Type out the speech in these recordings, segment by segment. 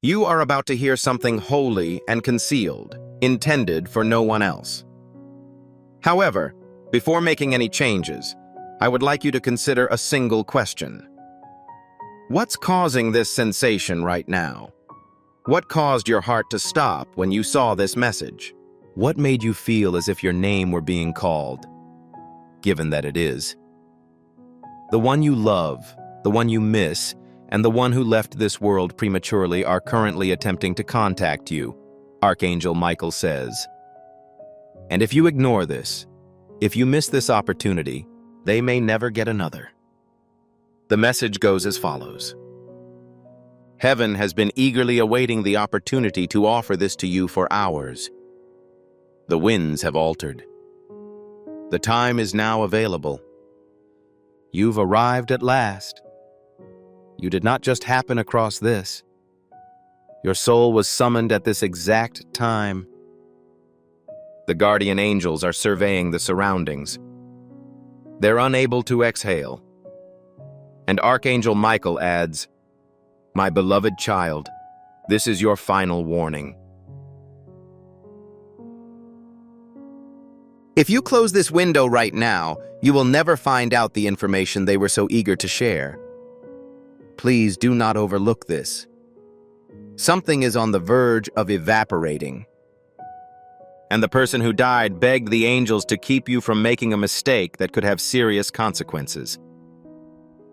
You are about to hear something holy and concealed, intended for no one else. However, before making any changes, I would like you to consider a single question. What's causing this sensation right now? What caused your heart to stop when you saw this message? What made you feel as if your name were being called? Given that it is. The one you love, the one you miss, and the one who left this world prematurely are currently attempting to contact you, Archangel Michael says. And if you ignore this, if you miss this opportunity, they may never get another. The message goes as follows. Heaven has been eagerly awaiting the opportunity to offer this to you for hours. The winds have altered. The time is now available. You've arrived at last. You did not just happen across this. Your soul was summoned at this exact time. The guardian angels are surveying the surroundings. They're unable to exhale. And Archangel Michael adds, "My beloved child, this is your final warning." If you close this window right now, you will never find out the information they were so eager to share. Please do not overlook this. Something is on the verge of evaporating. And the person who died begged the angels to keep you from making a mistake that could have serious consequences.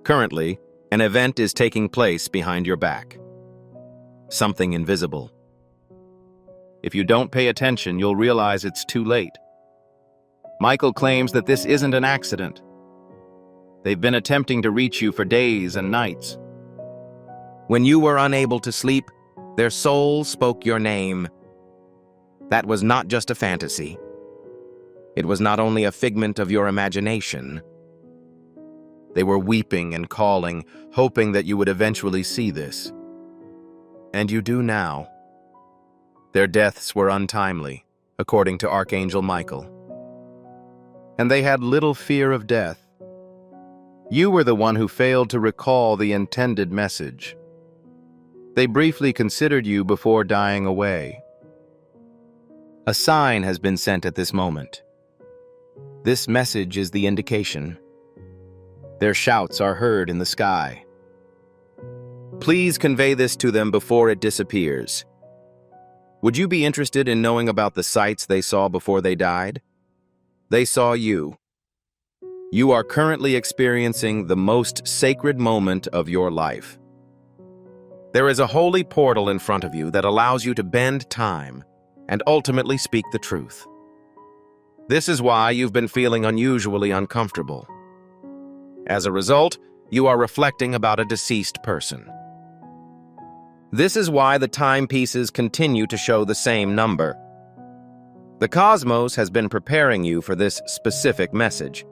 Currently, an event is taking place behind your back. Something invisible. If you don't pay attention, you'll realize it's too late. Michael claims that this isn't an accident. They've been attempting to reach you for days and nights. When you were unable to sleep, their soul spoke your name. That was not just a fantasy. It was not only a figment of your imagination. They were weeping and calling, hoping that you would eventually see this. And you do now. Their deaths were untimely, according to Archangel Michael. And they had little fear of death. You were the one who failed to recall the intended message. They briefly considered you before dying away. A sign has been sent at this moment. This message is the indication. Their shouts are heard in the sky. Please convey this to them before it disappears. Would you be interested in knowing about the sights they saw before they died? They saw you. You are currently experiencing the most sacred moment of your life. There is a holy portal in front of you that allows you to bend time and ultimately speak the truth. This is why you've been feeling unusually uncomfortable. As a result, you are reflecting about a deceased person. This is why the timepieces continue to show the same number. The cosmos has been preparing you for this specific message.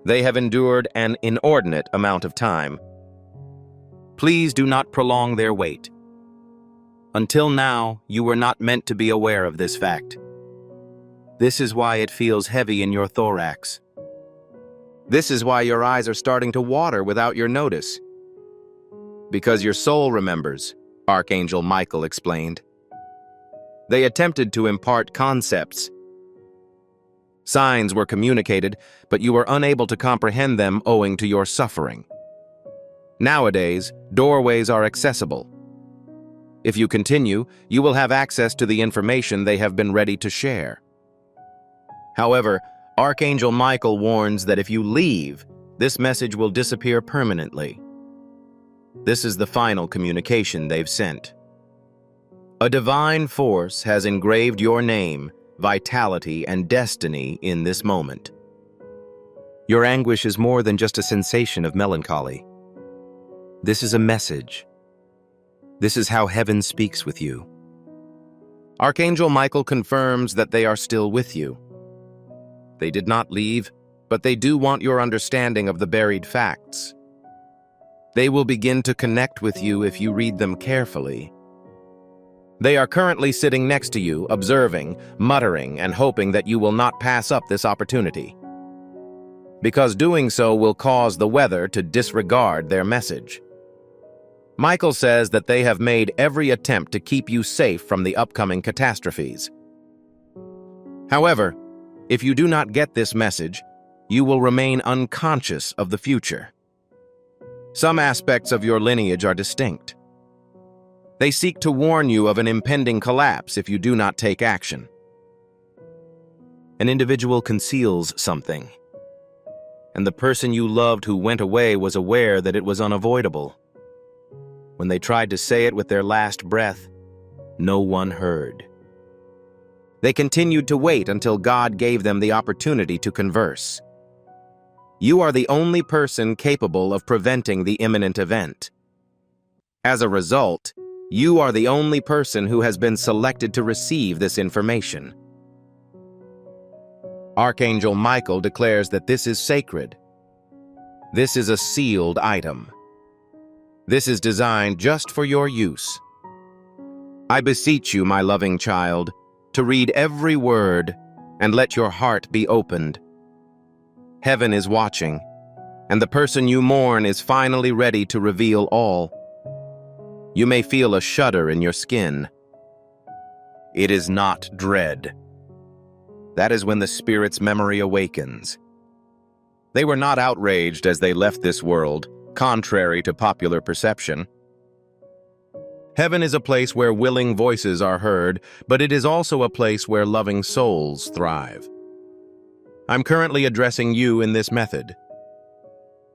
They have endured an inordinate amount of time. Please do not prolong their wait. Until now, you were not meant to be aware of this fact. This is why it feels heavy in your thorax. This is why your eyes are starting to water without your notice. Because your soul remembers, Archangel Michael explained. They attempted to impart concepts. Signs were communicated, but you were unable to comprehend them owing to your suffering. Nowadays, doorways are accessible. If you continue, you will have access to the information they have been ready to share. However, Archangel Michael warns that if you leave, this message will disappear permanently. This is the final communication they've sent. A divine force has engraved your name, vitality, and destiny in this moment. Your anguish is more than just a sensation of melancholy. This is a message. This is how heaven speaks with you. Archangel Michael confirms that they are still with you. They did not leave, but they do want your understanding of the buried facts. They will begin to connect with you if you read them carefully. They are currently sitting next to you, observing, muttering, and hoping that you will not pass up this opportunity. Because doing so will cause the weather to disregard their message. Michael says that they have made every attempt to keep you safe from the upcoming catastrophes. However, if you do not get this message, you will remain unconscious of the future. Some aspects of your lineage are distinct. They seek to warn you of an impending collapse if you do not take action. An individual conceals something, and the person you loved who went away was aware that it was unavoidable. When they tried to say it with their last breath, no one heard. They continued to wait until God gave them the opportunity to converse. You are the only person capable of preventing the imminent event. As a result, you are the only person who has been selected to receive this information. Archangel Michael declares that this is sacred. This is a sealed item. This is designed just for your use. I beseech you, my loving child, to read every word and let your heart be opened. Heaven is watching, and the person you mourn is finally ready to reveal all. You may feel a shudder in your skin. It is not dread. That is when the spirit's memory awakens. They were not outraged as they left this world, contrary to popular perception. Heaven is a place where willing voices are heard, but it is also a place where loving souls thrive. I'm currently addressing you in this method.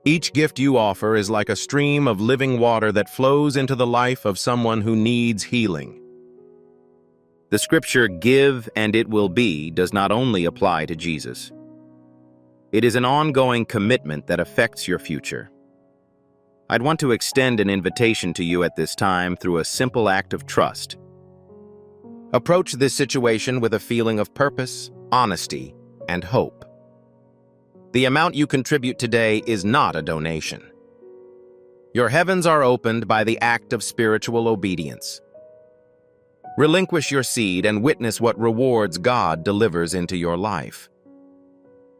Each gift you offer is like a stream of living water that flows into the life of someone who needs healing. The scripture, "Give and it will be," does not only apply to Jesus. It is an ongoing commitment that affects your future. I'd want to extend an invitation to you at this time through a simple act of trust. Approach this situation with a feeling of purpose, honesty, and hope. The amount you contribute today is not a donation. Your heavens are opened by the act of spiritual obedience. Relinquish your seed and witness what rewards God delivers into your life.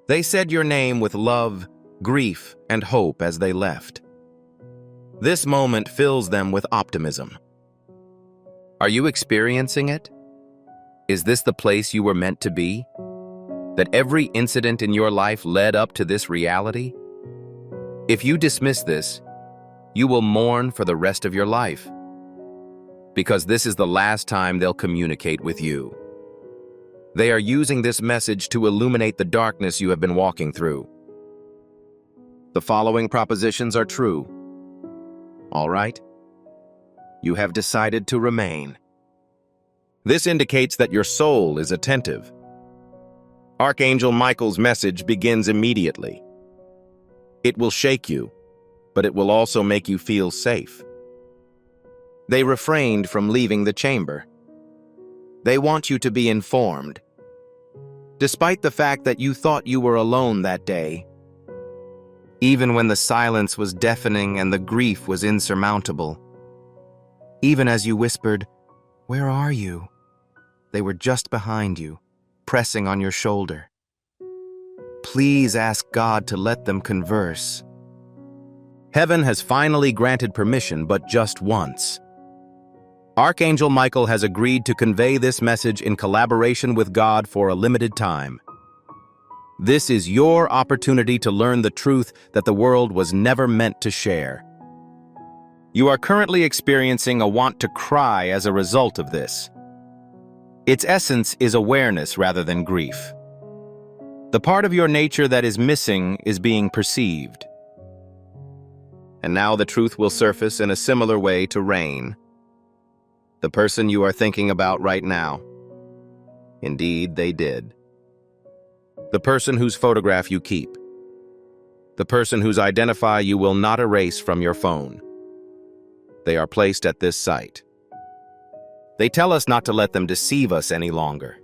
They said your name with love, grief, and hope as they left. This moment fills them with optimism. Are you experiencing it? Is this the place you were meant to be? That every incident in your life led up to this reality? If you dismiss this, you will mourn for the rest of your life, because this is the last time they'll communicate with you. They are using this message to illuminate the darkness you have been walking through. The following propositions are true. All right? You have decided to remain. This indicates that your soul is attentive. Archangel Michael's message begins immediately. It will shake you, but it will also make you feel safe. They refrained from leaving the chamber. They want you to be informed. Despite the fact that you thought you were alone that day, even when the silence was deafening and the grief was insurmountable, even as you whispered, "Where are you?" they were just behind you, pressing on your shoulder. Please ask God to let them converse. Heaven has finally granted permission, but just once. Archangel Michael has agreed to convey this message in collaboration with God for a limited time. This is your opportunity to learn the truth that the world was never meant to share. You are currently experiencing a want to cry as a result of this. Its essence is awareness rather than grief. The part of your nature that is missing is being perceived. And now the truth will surface in a similar way to rain. The person you are thinking about right now. Indeed, they did. The person whose photograph you keep. The person whose identify you will not erase from your phone. They are placed at this site. They tell us not to let them deceive us any longer.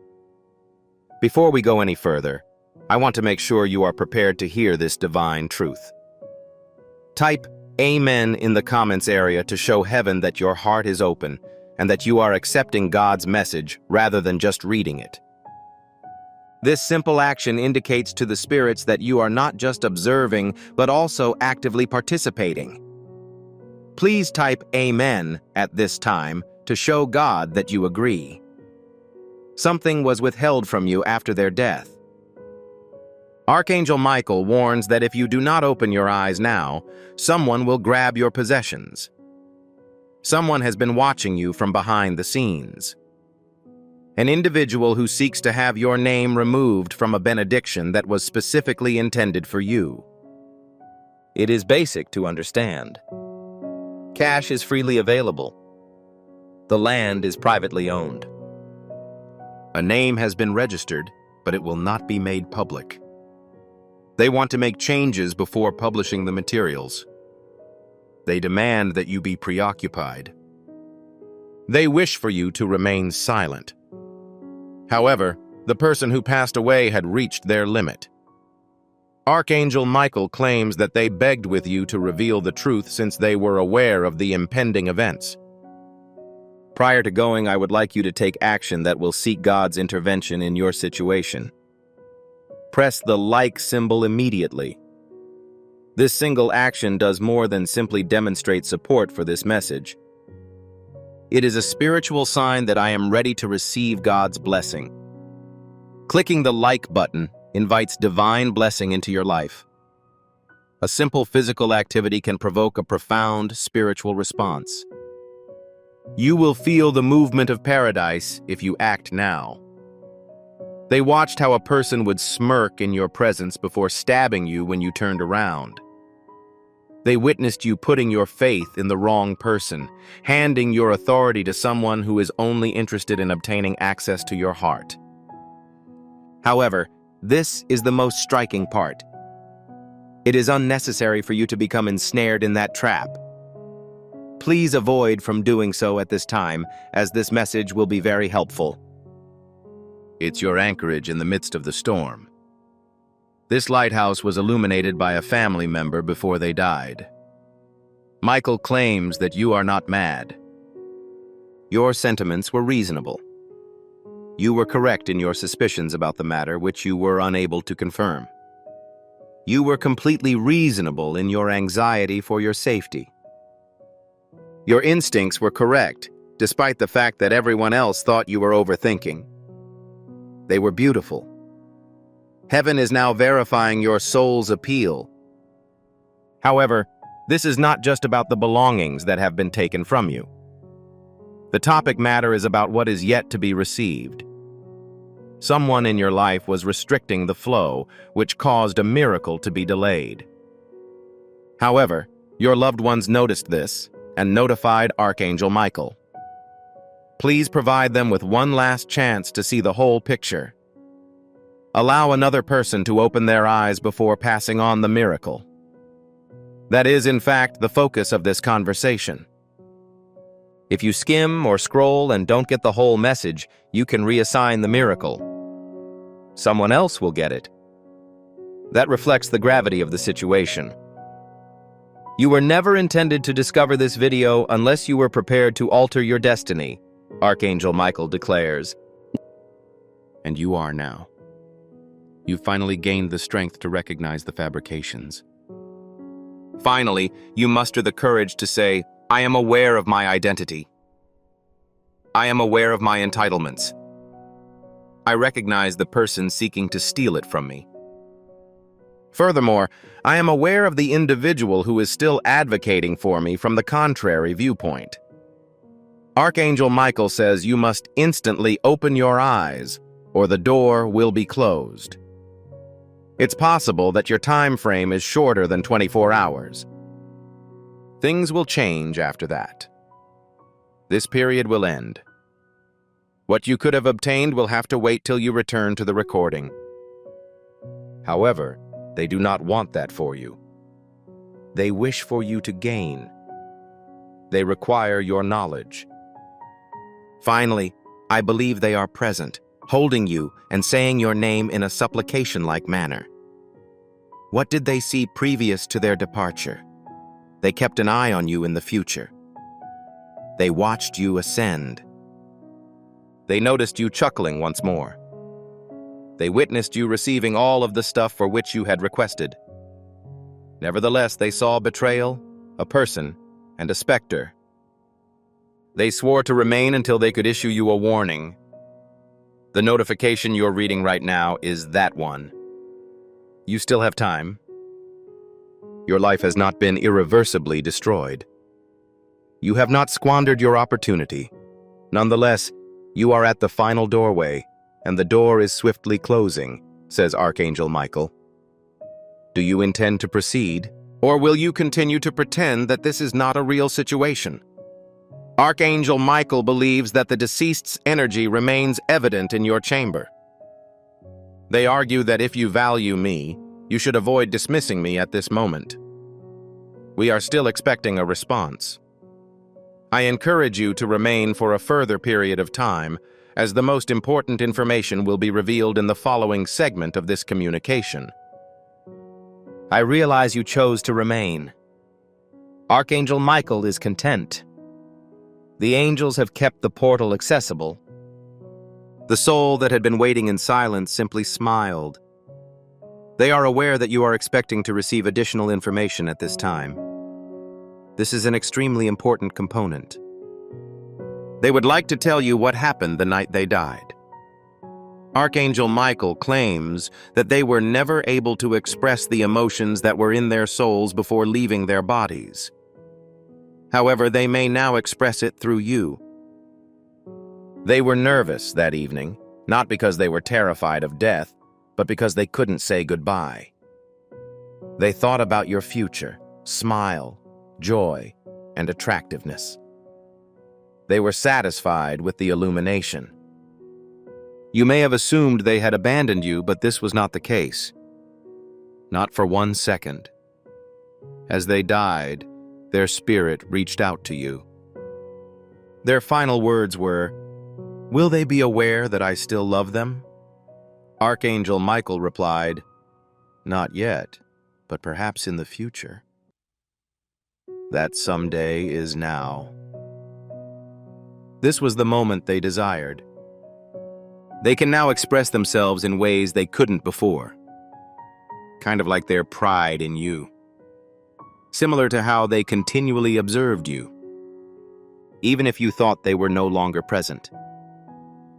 Before we go any further, I want to make sure you are prepared to hear this divine truth. Type Amen in the comments area to show heaven that your heart is open and that you are accepting God's message rather than just reading it. This simple action indicates to the spirits that you are not just observing, but also actively participating. Please type Amen at this time to show God that you agree. Something was withheld from you after their death. Archangel Michael warns that if you do not open your eyes now, someone will grab your possessions. Someone has been watching you from behind the scenes. An individual who seeks to have your name removed from a benediction that was specifically intended for you. It is basic to understand. Cash is freely available. The land is privately owned. A name has been registered, but it will not be made public. They want to make changes before publishing the materials. They demand that you be preoccupied. They wish for you to remain silent. However, the person who passed away had reached their limit. Archangel Michael claims that they begged with you to reveal the truth since they were aware of the impending events. Prior to going, I would like you to take action that will seek God's intervention in your situation. Press the like symbol immediately. This single action does more than simply demonstrate support for this message. It is a spiritual sign that I am ready to receive God's blessing. Clicking the like button invites divine blessing into your life. A simple physical activity can provoke a profound spiritual response. You will feel the movement of paradise if you act now. They watched how a person would smirk in your presence before stabbing you when you turned around. They witnessed you putting your faith in the wrong person, handing your authority to someone who is only interested in obtaining access to your heart. However, this is the most striking part. It is unnecessary for you to become ensnared in that trap. Please avoid from doing so at this time, as this message will be very helpful. It's your anchorage in the midst of the storm. This lighthouse was illuminated by a family member before they died. Michael claims that you are not mad. Your sentiments were reasonable. You were correct in your suspicions about the matter, which you were unable to confirm. You were completely reasonable in your anxiety for your safety. Your instincts were correct, despite the fact that everyone else thought you were overthinking. They were beautiful. Heaven is now verifying your soul's appeal. However, this is not just about the belongings that have been taken from you. The topic matter is about what is yet to be received. Someone in your life was restricting the flow, which caused a miracle to be delayed. However, your loved ones noticed this and notified Archangel Michael. Please provide them with one last chance to see the whole picture. Allow another person to open their eyes before passing on the miracle. That is, in fact, the focus of this conversation. If you skim or scroll and don't get the whole message, you can reassign the miracle. Someone else will get it. That reflects the gravity of the situation. You were never intended to discover this video unless you were prepared to alter your destiny, Archangel Michael declares. And you are now. You finally gained the strength to recognize the fabrications. Finally, you muster the courage to say, I am aware of my identity. I am aware of my entitlements. I recognize the person seeking to steal it from me. Furthermore, I am aware of the individual who is still advocating for me from the contrary viewpoint. Archangel Michael says you must instantly open your eyes, or the door will be closed. It's possible that your time frame is shorter than 24 hours. Things will change after that. This period will end. What you could have obtained will have to wait till you return to the recording. However, they do not want that for you. They wish for you to gain. They require your knowledge. Finally, I believe they are present, holding you and saying your name in a supplication-like manner. What did they see previous to their departure? They kept an eye on you in the future. They watched you ascend. They noticed you chuckling once more. They witnessed you receiving all of the stuff for which you had requested. Nevertheless, they saw betrayal, a person, and a specter. They swore to remain until they could issue you a warning. The notification you're reading right now is that one. You still have time. Your life has not been irreversibly destroyed. You have not squandered your opportunity. Nonetheless, you are at the final doorway, and the door is swiftly closing, says Archangel Michael. Do you intend to proceed, or will you continue to pretend that this is not a real situation? Archangel Michael believes that the deceased's energy remains evident in your chamber. They argue that if you value me, you should avoid dismissing me at this moment. We are still expecting a response. I encourage you to remain for a further period of time, as the most important information will be revealed in the following segment of this communication. I realize you chose to remain. Archangel Michael is content. The angels have kept the portal accessible. The soul that had been waiting in silence simply smiled. They are aware that you are expecting to receive additional information at this time. This is an extremely important component. They would like to tell you what happened the night they died. Archangel Michael claims that they were never able to express the emotions that were in their souls before leaving their bodies. However, they may now express it through you. They were nervous that evening, not because they were terrified of death, but because they couldn't say goodbye. They thought about your future, smile, joy, and attractiveness. They were satisfied with the illumination. You may have assumed they had abandoned you, but this was not the case. Not for 1 second. As they died, their spirit reached out to you. Their final words were, "Will they be aware that I still love them?" Archangel Michael replied, "Not yet, but perhaps in the future." That someday is now. This was the moment they desired. They can now express themselves in ways they couldn't before. Kind of like their pride in you. Similar to how they continually observed you, even if you thought they were no longer present.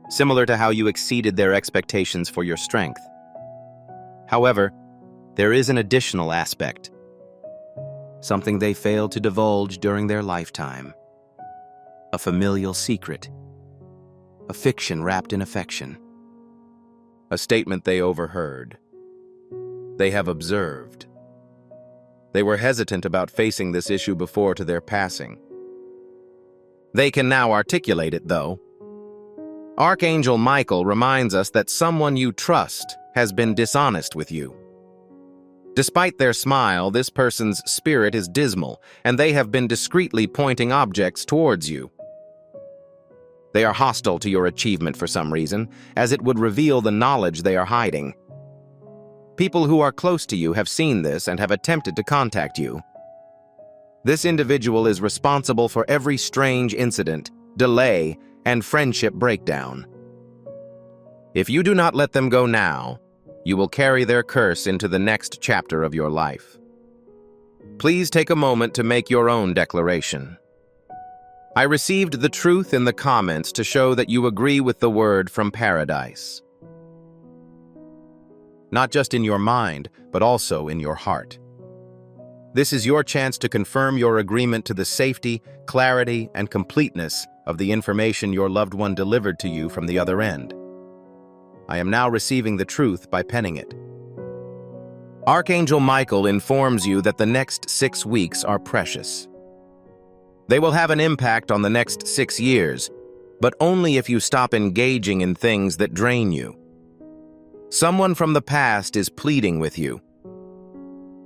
Similar to how you exceeded their expectations for your strength. However, there is an additional aspect. Something they failed to divulge during their lifetime. A familial secret. A fiction wrapped in affection. A statement they overheard. They have observed. They were hesitant about facing this issue before to their passing. They can now articulate it, though. Archangel Michael reminds us that someone you trust has been dishonest with you. Despite their smile, this person's spirit is dismal, and they have been discreetly pointing objects towards you. They are hostile to your achievement for some reason, as it would reveal the knowledge they are hiding. People who are close to you have seen this and have attempted to contact you. This individual is responsible for every strange incident, delay, and friendship breakdown. If you do not let them go now, you will carry their curse into the next chapter of your life. Please take a moment to make your own declaration. I received the truth in the comments to show that you agree with the word from paradise. Not just in your mind, but also in your heart. This is your chance to confirm your agreement to the safety, clarity, and completeness of the information your loved one delivered to you from the other end. I am now receiving the truth by penning it. Archangel Michael informs you that the next 6 weeks are precious. They will have an impact on the next 6 years, but only if you stop engaging in things that drain you. Someone from the past is pleading with you.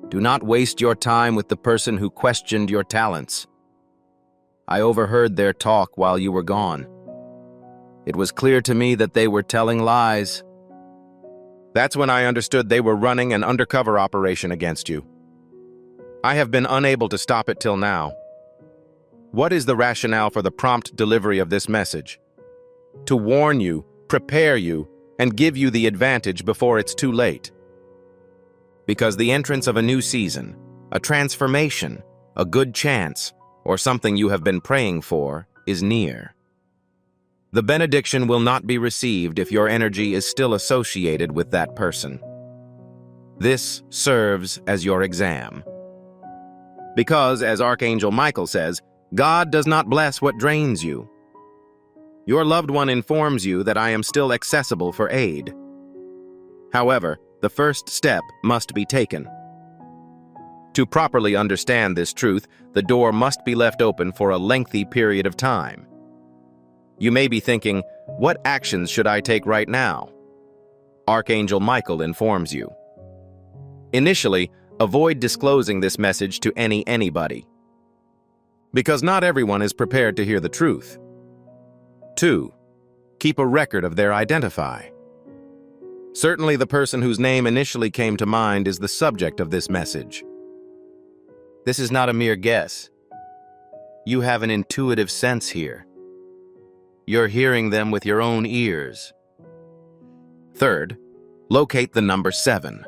Do not waste your time with the person who questioned your talents. I overheard their talk while you were gone. It was clear to me that they were telling lies. That's when I understood they were running an undercover operation against you. I have been unable to stop it till now. What is the rationale for the prompt delivery of this message? To warn you, prepare you, and give you the advantage before it's too late. Because the entrance of a new season, a transformation, a good chance, or something you have been praying for is near. The benediction will not be received if your energy is still associated with that person. This serves as your exam. Because, as Archangel Michael says, God does not bless what drains you. Your loved one informs you that I am still accessible for aid. However, the first step must be taken. To properly understand this truth, the door must be left open for a lengthy period of time. You may be thinking, what actions should I take right now? Archangel Michael informs you. Initially, avoid disclosing this message to anybody, because not everyone is prepared to hear the truth. 2. Keep a record of their identify. Certainly the person whose name initially came to mind is the subject of this message. This is not a mere guess. You have an intuitive sense here. You're hearing them with your own ears. 3rd, locate the number 7.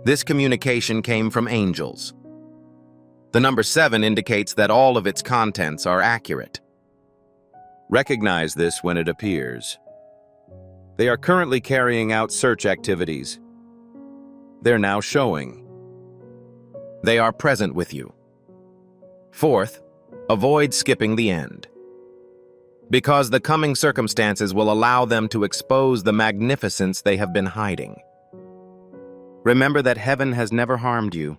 This communication came from angels. The number 7 indicates that all of its contents are accurate. Recognize this when it appears. They are currently carrying out search activities. They're now showing. They are present with you. 4th, avoid skipping the end, because the coming circumstances will allow them to expose the magnificence they have been hiding. Remember that heaven has never harmed you.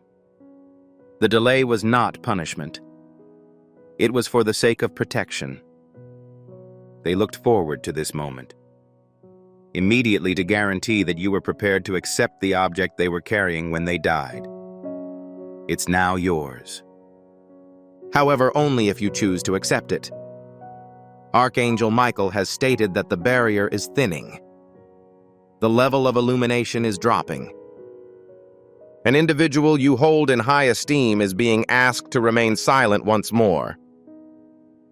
The delay was not punishment. It was for the sake of protection. They looked forward to this moment, immediately to guarantee that you were prepared to accept the object they were carrying when they died. It's now yours. However, only if you choose to accept it. Archangel Michael has stated that the barrier is thinning. The level of illumination is dropping. An individual you hold in high esteem is being asked to remain silent once more.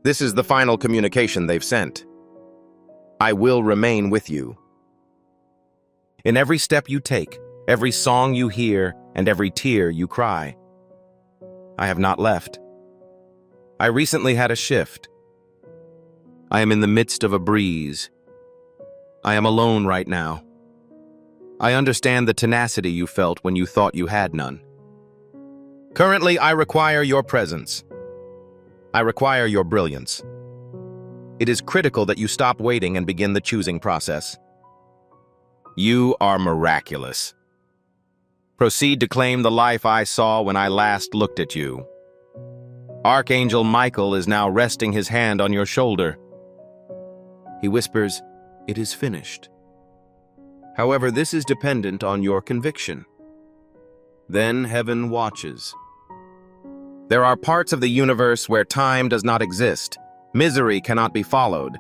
This is the final communication they've sent. I will remain with you. In every step you take, every song you hear, and every tear you cry, I have not left. I recently had a shift. I am in the midst of a breeze. I am alone right now. I understand the tenacity you felt when you thought you had none. Currently, I require your presence. I require your brilliance. It is critical that you stop waiting and begin the choosing process. You are miraculous. Proceed to claim the life I saw when I last looked at you. Archangel Michael is now resting his hand on your shoulder. He whispers, "It is finished." However, this is dependent on your conviction. Then heaven watches. There are parts of the universe where time does not exist, misery cannot be followed,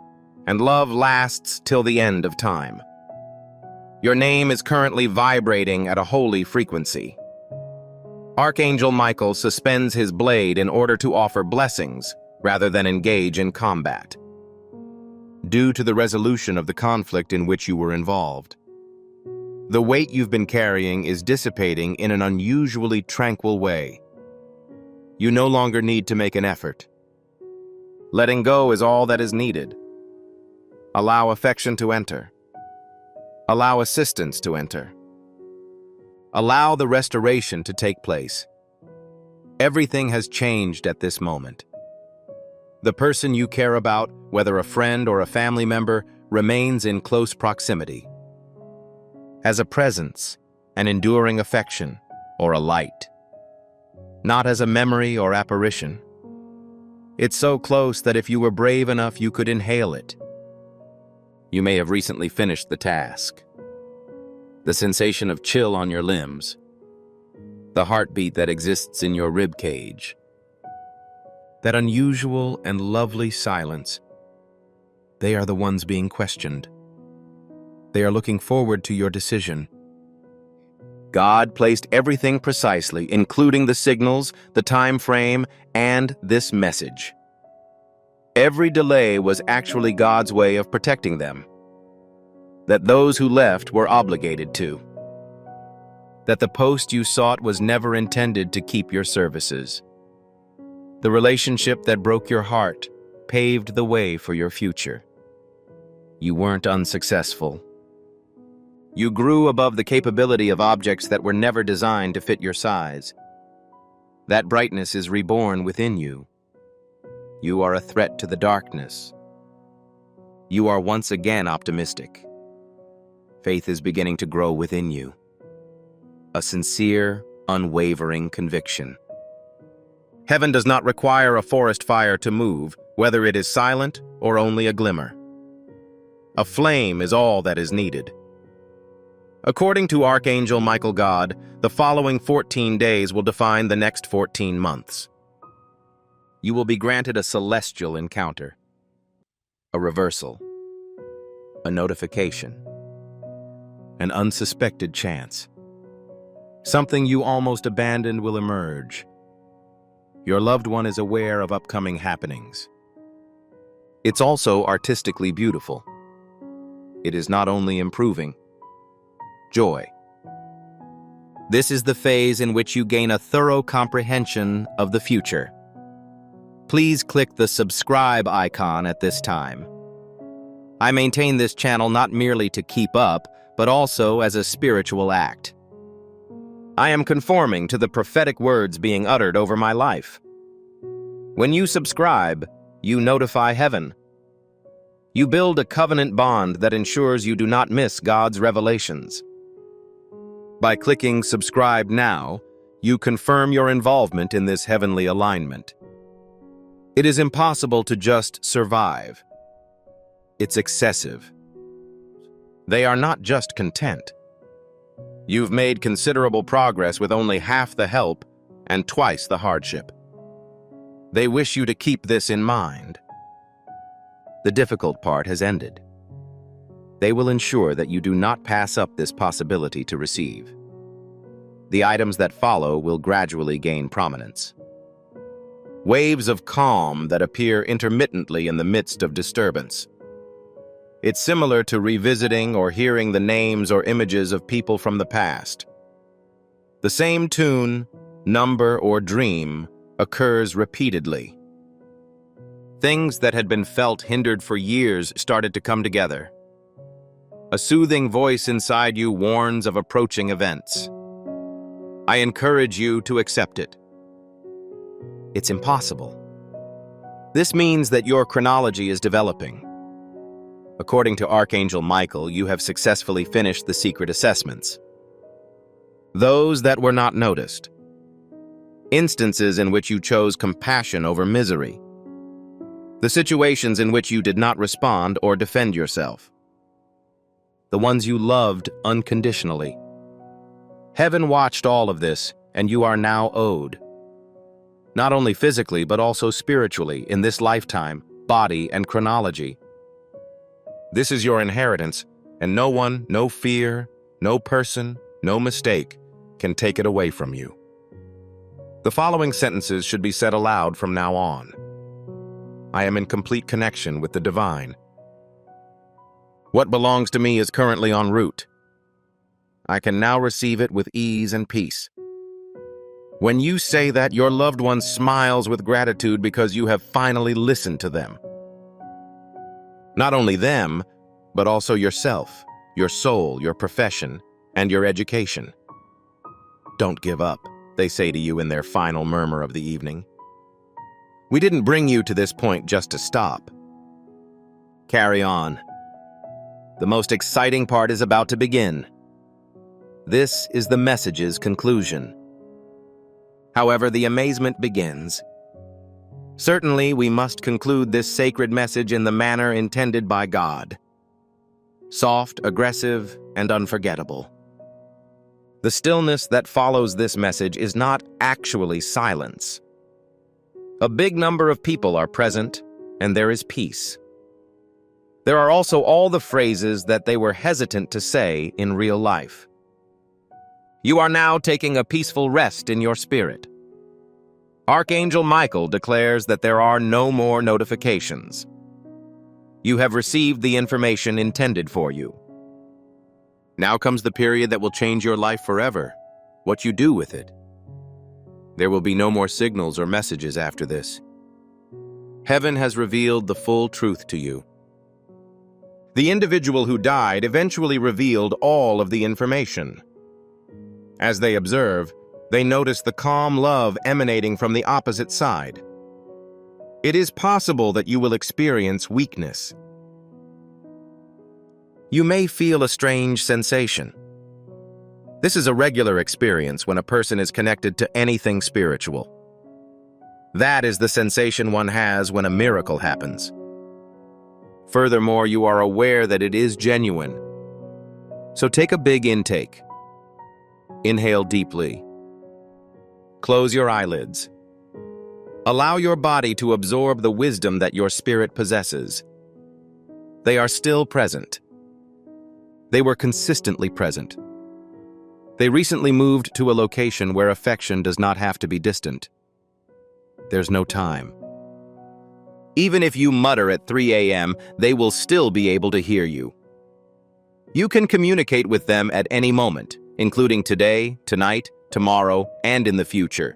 and love lasts till the end of time. Your name is currently vibrating at a holy frequency. Archangel Michael suspends his blade in order to offer blessings rather than engage in combat, due to the resolution of the conflict in which you were involved. The weight you've been carrying is dissipating in an unusually tranquil way. You no longer need to make an effort. Letting go is all that is needed. Allow affection to enter. Allow assistance to enter. Allow the restoration to take place. Everything has changed at this moment. The person you care about, whether a friend or a family member, remains in close proximity. As a presence, an enduring affection, or a light. Not as a memory or apparition. It's so close that if you were brave enough, you could inhale it. You may have recently finished the task. The sensation of chill on your limbs. The heartbeat that exists in your rib cage. That unusual and lovely silence. They are the ones being questioned. They are looking forward to your decision. God placed everything precisely, including the signals, the time frame, and this message. Every delay was actually God's way of protecting them. That those who left were obligated to. That the post you sought was never intended to keep your services. The relationship that broke your heart paved the way for your future. You weren't unsuccessful. You grew above the capability of objects that were never designed to fit your size. That brightness is reborn within you. You are a threat to the darkness. You are once again optimistic. Faith is beginning to grow within you. A sincere, unwavering conviction. Heaven does not require a forest fire to move, whether it is silent or only a glimmer. A flame is all that is needed. According to Archangel Michael God, the following 14 days will define the next 14 months. You will be granted a celestial encounter, a reversal, a notification, an unsuspected chance. Something you almost abandoned will emerge. Your loved one is aware of upcoming happenings. It's also artistically beautiful. It is not only improving. Joy. This is the phase in which you gain a thorough comprehension of the future. Please click the subscribe icon at this time. I maintain this channel not merely to keep up, but also as a spiritual act. I am conforming to the prophetic words being uttered over my life. When you subscribe, you notify heaven. You build a covenant bond that ensures you do not miss God's revelations. By clicking subscribe now, you confirm your involvement in this heavenly alignment. It is impossible to just survive. It's excessive. They are not just content. You've made considerable progress with only half the help and twice the hardship. They wish you to keep this in mind. The difficult part has ended. They will ensure that you do not pass up this possibility to receive. The items that follow will gradually gain prominence. Waves of calm that appear intermittently in the midst of disturbance. It's similar to revisiting or hearing the names or images of people from the past. The same tune, number, or dream occurs repeatedly. Things that had been felt hindered for years started to come together. A soothing voice inside you warns of approaching events. I encourage you to accept it. It's impossible. This means that your chronology is developing. According to Archangel Michael, you have successfully finished the secret assessments. Those that were not noticed. Instances in which you chose compassion over misery. The situations in which you did not respond or defend yourself. The ones you loved unconditionally. Heaven watched all of this, and you are now owed. Not only physically, but also spiritually, in this lifetime, body, and chronology. This is your inheritance, and no one, no fear, no person, no mistake can take it away from you. The following sentences should be said aloud from now on. I am in complete connection with the divine. What belongs to me is currently en route. I can now receive it with ease and peace. When you say that, your loved one smiles with gratitude because you have finally listened to them. Not only them, but also yourself, your soul, your profession, and your education. Don't give up, they say to you in their final murmur of the evening. We didn't bring you to this point just to stop. Carry on. The most exciting part is about to begin. This is the message's conclusion. However, the amazement begins. Certainly, we must conclude this sacred message in the manner intended by God. Soft, aggressive, and unforgettable. The stillness that follows this message is not actually silence. A big number of people are present, and there is peace. There are also all the phrases that they were hesitant to say in real life. You are now taking a peaceful rest in your spirit. Archangel Michael declares that there are no more notifications. You have received the information intended for you. Now comes the period that will change your life forever, what you do with it. There will be no more signals or messages after this. Heaven has revealed the full truth to you. The individual who died eventually revealed all of the information. As they observe, they notice the calm love emanating from the opposite side. It is possible that you will experience weakness. You may feel a strange sensation. This is a regular experience when a person is connected to anything spiritual. That is the sensation one has when a miracle happens. Furthermore, you are aware that it is genuine. So take a big intake. Inhale deeply. Close your eyelids. Allow your body to absorb the wisdom that your spirit possesses. They are still present. They were consistently present. They recently moved to a location where affection does not have to be distant. There's no time. Even if you mutter at 3 a.m., they will still be able to hear you. You can communicate with them at any moment, including today, tonight, tomorrow, and in the future.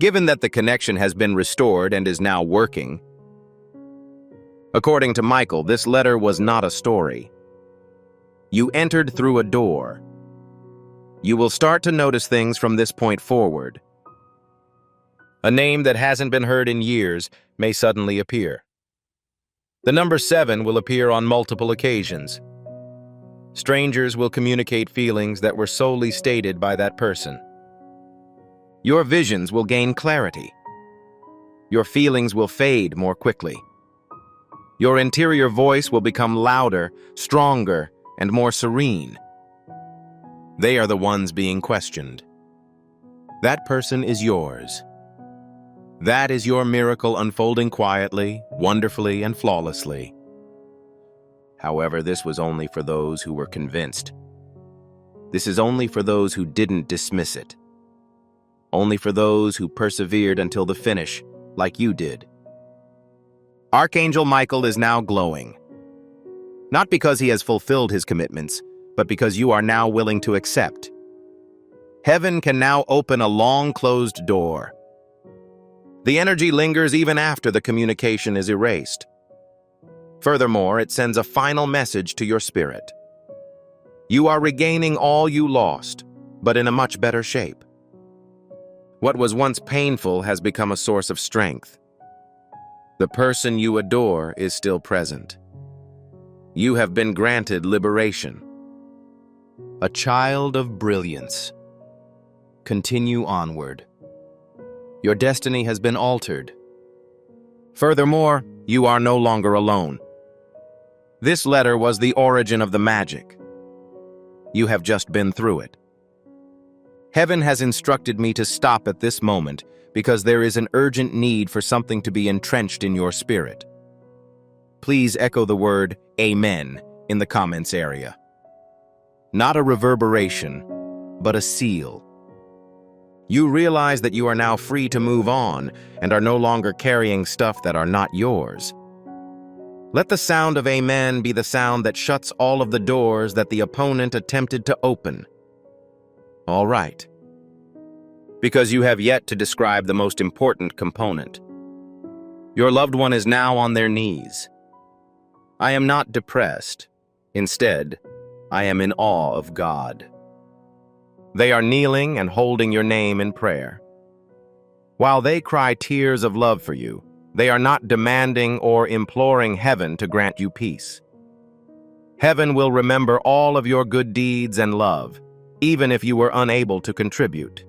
Given that the connection has been restored and is now working, according to Michael, this letter was not a story. You entered through a door. You will start to notice things from this point forward. A name that hasn't been heard in years may suddenly appear. The number 7 will appear on multiple occasions. Strangers will communicate feelings that were solely stated by that person. Your visions will gain clarity. Your feelings will fade more quickly. Your interior voice will become louder, stronger, and more serene. They are the ones being questioned. That person is yours. That is your miracle unfolding quietly, wonderfully, and flawlessly. However, this was only for those who were convinced. This is only for those who didn't dismiss it. Only for those who persevered until the finish, like you did. Archangel Michael is now glowing. Not because he has fulfilled his commitments, but because you are now willing to accept. Heaven can now open a long-closed door. The energy lingers even after the communication is erased. Furthermore, it sends a final message to your spirit. You are regaining all you lost, but in a much better shape. What was once painful has become a source of strength. The person you adore is still present. You have been granted liberation. A child of brilliance. Continue onward. Your destiny has been altered. Furthermore, you are no longer alone. This letter was the origin of the magic. You have just been through it. Heaven has instructed me to stop at this moment because there is an urgent need for something to be entrenched in your spirit. Please echo the word Amen in the comments area. Not a reverberation, but a seal. You realize that you are now free to move on and are no longer carrying stuff that are not yours. Let the sound of Amen be the sound that shuts all of the doors that the opponent attempted to open. All right. Because you have yet to describe the most important component. Your loved one is now on their knees. I am not depressed. Instead, I am in awe of God. They are kneeling and holding your name in prayer. While they cry tears of love for you, they are not demanding or imploring heaven to grant you peace. Heaven will remember all of your good deeds and love, even if you were unable to contribute.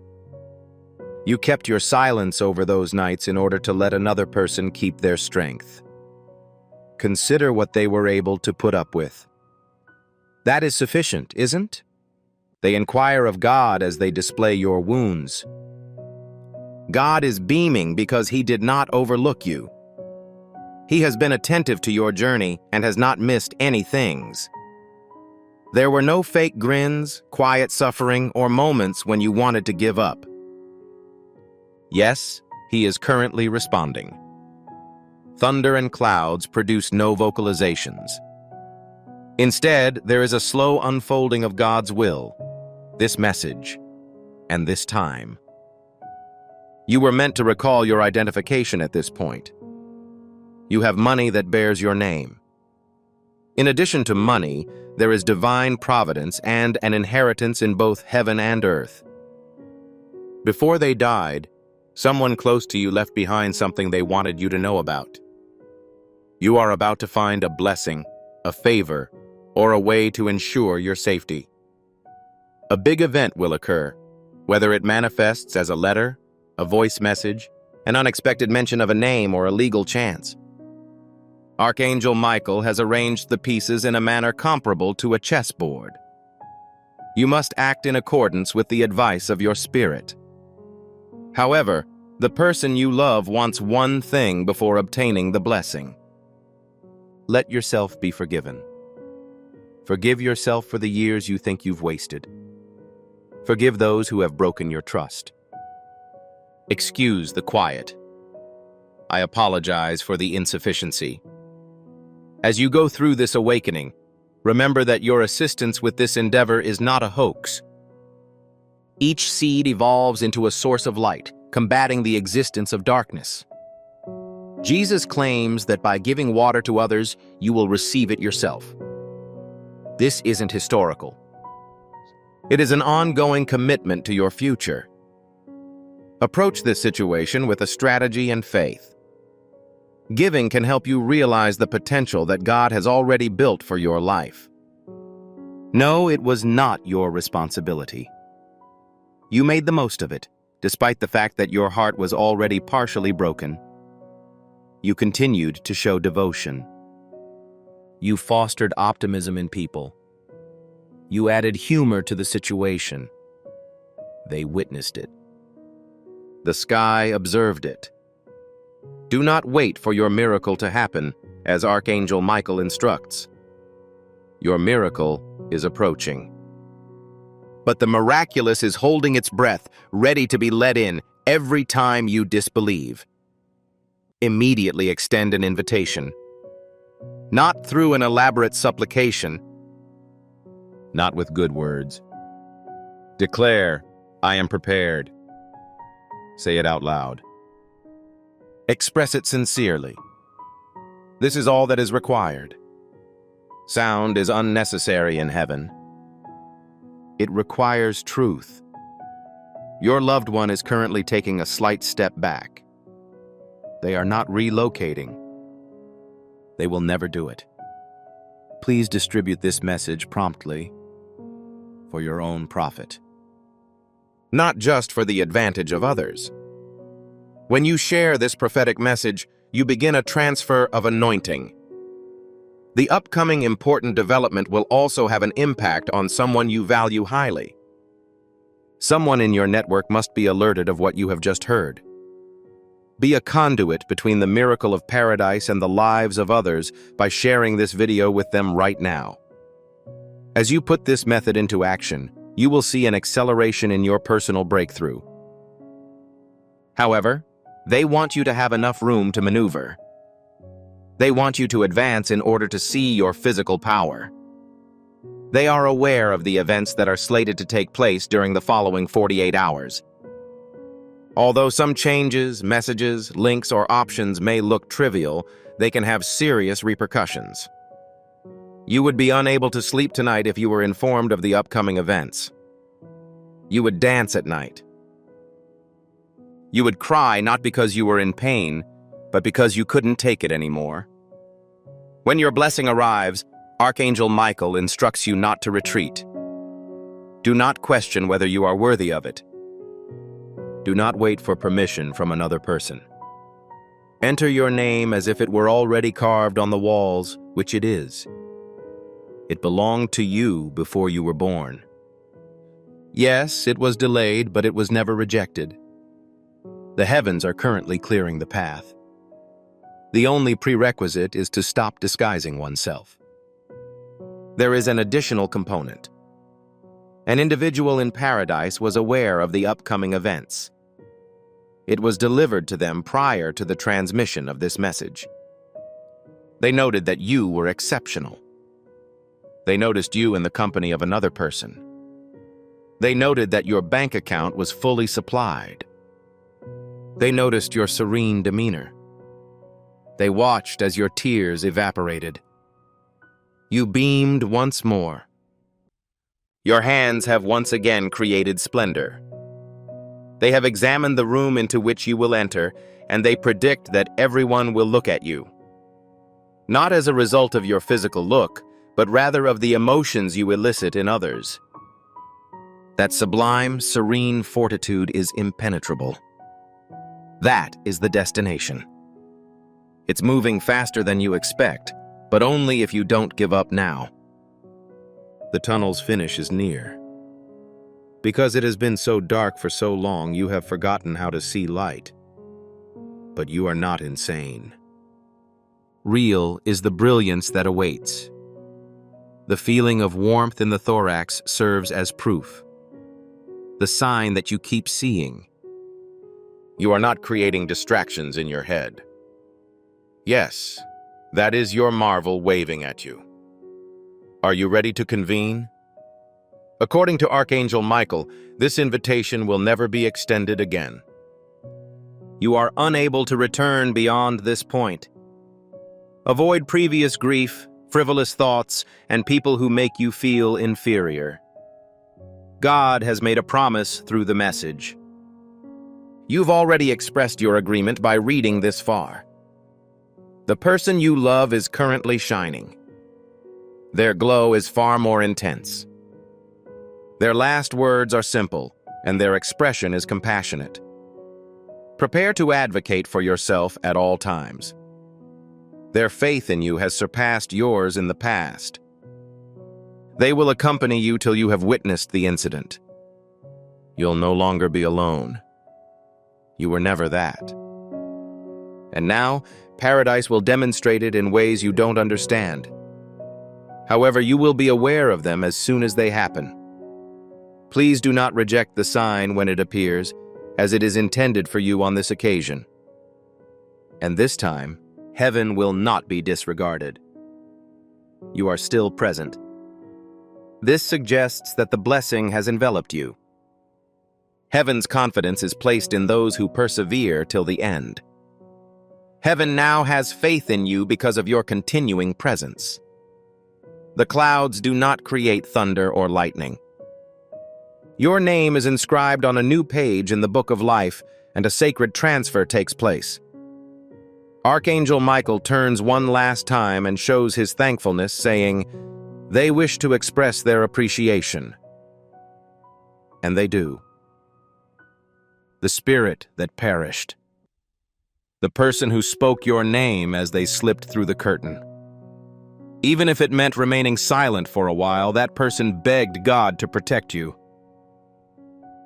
You kept your silence over those nights in order to let another person keep their strength. Consider what they were able to put up with. That is sufficient, isn't? They inquire of God as they display your wounds. God is beaming because He did not overlook you. He has been attentive to your journey and has not missed any things. There were no fake grins, quiet suffering, or moments when you wanted to give up. Yes, He is currently responding. Thunder and clouds produce no vocalizations. Instead, there is a slow unfolding of God's will, this message, and this time. You were meant to recall your identification at this point. You have money that bears your name. In addition to money, there is divine providence and an inheritance in both heaven and earth. Before they died, someone close to you left behind something they wanted you to know about. You are about to find a blessing, a favor, or a way to ensure your safety. A big event will occur, whether it manifests as a letter, a voice message, an unexpected mention of a name, or a legal chance. Archangel Michael has arranged the pieces in a manner comparable to a chessboard. You must act in accordance with the advice of your spirit. However, the person you love wants one thing before obtaining the blessing. Let yourself be forgiven. Forgive yourself for the years you think you've wasted. Forgive those who have broken your trust. Excuse the quiet. I apologize for the insufficiency. As you go through this awakening, remember that your assistance with this endeavor is not a hoax. Each seed evolves into a source of light, combating the existence of darkness. Jesus claims that by giving water to others, you will receive it yourself. This isn't historical. It is an ongoing commitment to your future. Approach this situation with a strategy and faith. Giving can help you realize the potential that God has already built for your life. No, it was not your responsibility. You made the most of it, despite the fact that your heart was already partially broken. You continued to show devotion. You fostered optimism in people. You added humor to the situation. They witnessed it. The sky observed it. Do not wait for your miracle to happen, as Archangel Michael instructs. Your miracle is approaching. But the miraculous is holding its breath, ready to be let in every time you disbelieve. Immediately extend an invitation. Not through an elaborate supplication, not with good words. Declare, I am prepared. Say it out loud. Express it sincerely. This is all that is required. Sound is unnecessary in heaven. It requires truth. Your loved one is currently taking a slight step back. They are not relocating. They will never do it. Please distribute this message promptly for your own profit, not just for the advantage of others. When you share this prophetic message, you begin a transfer of anointing. The upcoming important development will also have an impact on someone you value highly. Someone in your network must be alerted of what you have just heard. Be a conduit between the miracle of paradise and the lives of others by sharing this video with them right now. As you put this method into action, you will see an acceleration in your personal breakthrough. However, they want you to have enough room to maneuver. They want you to advance in order to see your physical power. They are aware of the events that are slated to take place during the following 48 hours. Although some changes, messages, links, or options may look trivial, they can have serious repercussions. You would be unable to sleep tonight if you were informed of the upcoming events. You would dance at night. You would cry not because you were in pain, but because you couldn't take it anymore. When your blessing arrives, Archangel Michael instructs you not to retreat. Do not question whether you are worthy of it. Do not wait for permission from another person. Enter your name as if it were already carved on the walls, which it is. It belonged to you before you were born. Yes, it was delayed, but it was never rejected. The heavens are currently clearing the path. The only prerequisite is to stop disguising oneself. There is an additional component. An individual in paradise was aware of the upcoming events. It was delivered to them prior to the transmission of this message. They noted that you were exceptional. They noticed you in the company of another person. They noted that your bank account was fully supplied. They noticed your serene demeanor. They watched as your tears evaporated. You beamed once more. Your hands have once again created splendor. They have examined the room into which you will enter, and they predict that everyone will look at you. Not as a result of your physical look, but rather of the emotions you elicit in others. That sublime, serene fortitude is impenetrable. That is the destination. It's moving faster than you expect, but only if you don't give up now. The tunnel's finish is near. Because it has been so dark for so long, you have forgotten how to see light. But you are not insane. Real is the brilliance that awaits. The feeling of warmth in the thorax serves as proof. The sign that you keep seeing. You are not creating distractions in your head. Yes, that is your marvel waving at you. Are you ready to convene? According to Archangel Michael, this invitation will never be extended again. You are unable to return beyond this point. Avoid previous grief, frivolous thoughts, and people who make you feel inferior. God has made a promise through the message. You've already expressed your agreement by reading this far. The person you love is currently shining. Their glow is far more intense. Their last words are simple, and their expression is compassionate. Prepare to advocate for yourself at all times. Their faith in you has surpassed yours in the past. They will accompany you till you have witnessed the incident. You'll no longer be alone. You were never that. And now, paradise will demonstrate it in ways you don't understand. However, you will be aware of them as soon as they happen. Please do not reject the sign when it appears, as it is intended for you on this occasion. And this time, heaven will not be disregarded. You are still present. This suggests that the blessing has enveloped you. Heaven's confidence is placed in those who persevere till the end. Heaven now has faith in you because of your continuing presence. The clouds do not create thunder or lightning. Your name is inscribed on a new page in the book of life, and a sacred transfer takes place. Archangel Michael turns one last time and shows his thankfulness, saying, "They wish to express their appreciation." And they do. The spirit that perished. The person who spoke your name as they slipped through the curtain. Even if it meant remaining silent for a while, that person begged God to protect you.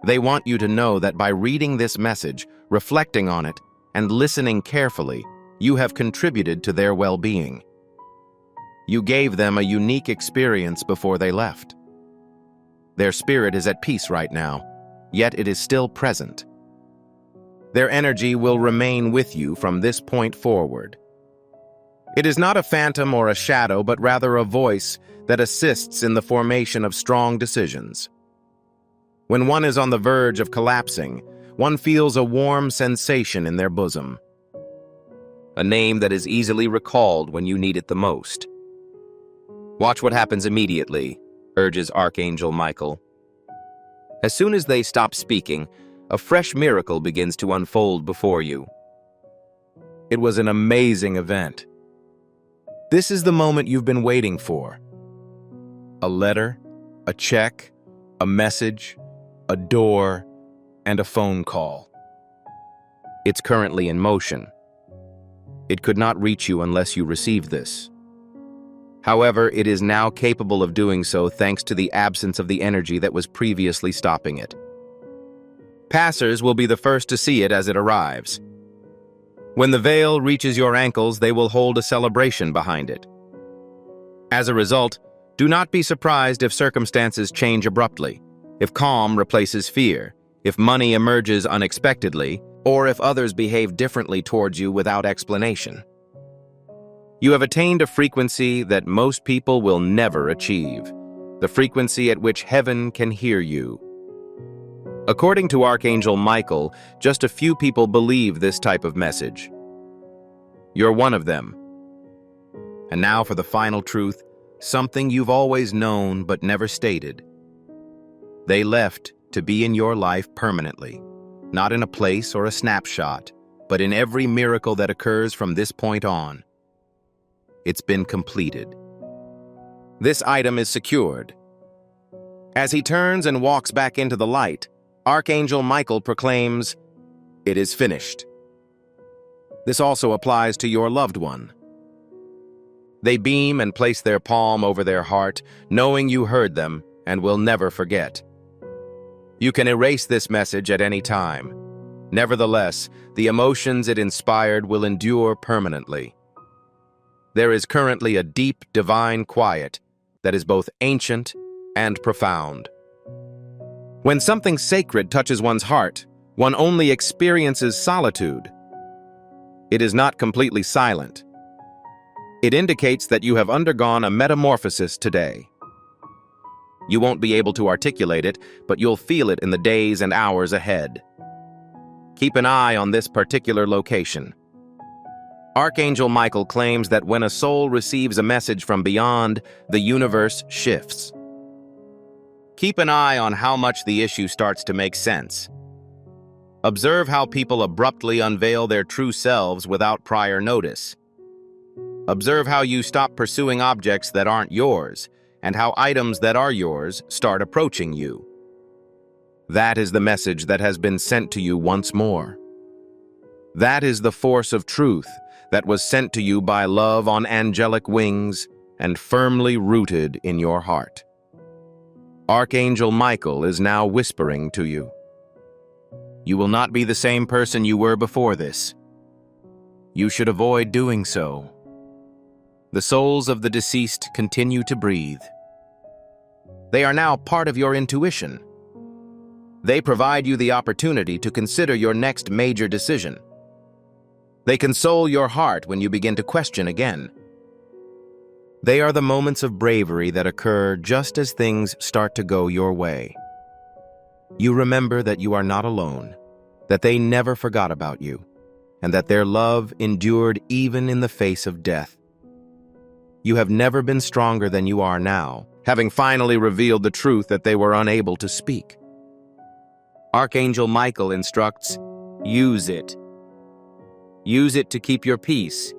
They want you to know that by reading this message, reflecting on it, and listening carefully, you have contributed to their well-being. You gave them a unique experience before they left. Their spirit is at peace right now, yet it is still present. Their energy will remain with you from this point forward. It is not a phantom or a shadow, but rather a voice that assists in the formation of strong decisions. When one is on the verge of collapsing, one feels a warm sensation in their bosom. A name that is easily recalled when you need it the most. Watch what happens immediately, urges Archangel Michael. As soon as they stop speaking, a fresh miracle begins to unfold before you. It was an amazing event. This is the moment you've been waiting for. A letter, a check, a message, a door, and a phone call. It's currently in motion. It could not reach you unless you received this. However, it is now capable of doing so thanks to the absence of the energy that was previously stopping it. Passers will be the first to see it as it arrives. When the veil reaches your ankles, they will hold a celebration behind it. As a result, do not be surprised if circumstances change abruptly, if calm replaces fear, if money emerges unexpectedly, or if others behave differently towards you without explanation. You have attained a frequency that most people will never achieve, the frequency at which heaven can hear you. According to Archangel Michael, just a few people believe this type of message. You're one of them. And now for the final truth, something you've always known but never stated. They left to be in your life permanently, not in a place or a snapshot, but in every miracle that occurs from this point on. It's been completed. This item is secured. As he turns and walks back into the light, Archangel Michael proclaims, "It is finished." This also applies to your loved one. They beam and place their palm over their heart, knowing you heard them and will never forget. You can erase this message at any time. Nevertheless, the emotions it inspired will endure permanently. There is currently a deep, divine quiet that is both ancient and profound. When something sacred touches one's heart, one only experiences solitude. It is not completely silent. It indicates that you have undergone a metamorphosis today. You won't be able to articulate it, but you'll feel it in the days and hours ahead. Keep an eye on this particular location. Archangel Michael claims that when a soul receives a message from beyond, the universe shifts. Keep an eye on how much the issue starts to make sense. Observe how people abruptly unveil their true selves without prior notice. Observe how you stop pursuing objects that aren't yours, and how items that are yours start approaching you. That is the message that has been sent to you once more. That is the force of truth that was sent to you by love on angelic wings and firmly rooted in your heart. Archangel Michael is now whispering to you. You will not be the same person you were before this. You should avoid doing so. The souls of the deceased continue to breathe. They are now part of your intuition. They provide you the opportunity to consider your next major decision. They console your heart when you begin to question again. They are the moments of bravery that occur just as things start to go your way. You remember that you are not alone, that they never forgot about you, and that their love endured even in the face of death. You have never been stronger than you are now, having finally revealed the truth that they were unable to speak. Archangel Michael instructs, use it. Use it to keep your peace.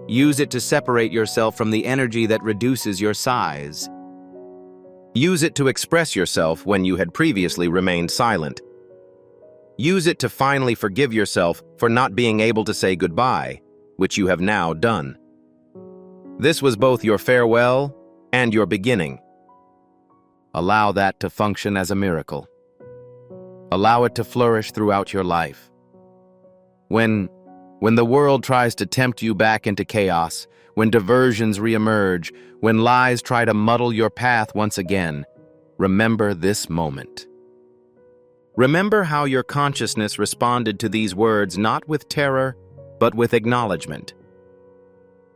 Use it to separate yourself from the energy that reduces your size. Use it to express yourself when you had previously remained silent. Use it to finally forgive yourself for not being able to say goodbye, which you have now done. This was both your farewell and your beginning. Allow that to function as a miracle. Allow it to flourish throughout your life. When the world tries to tempt you back into chaos, when diversions reemerge, when lies try to muddle your path once again, remember this moment. Remember how your consciousness responded to these words not with terror, but with acknowledgement.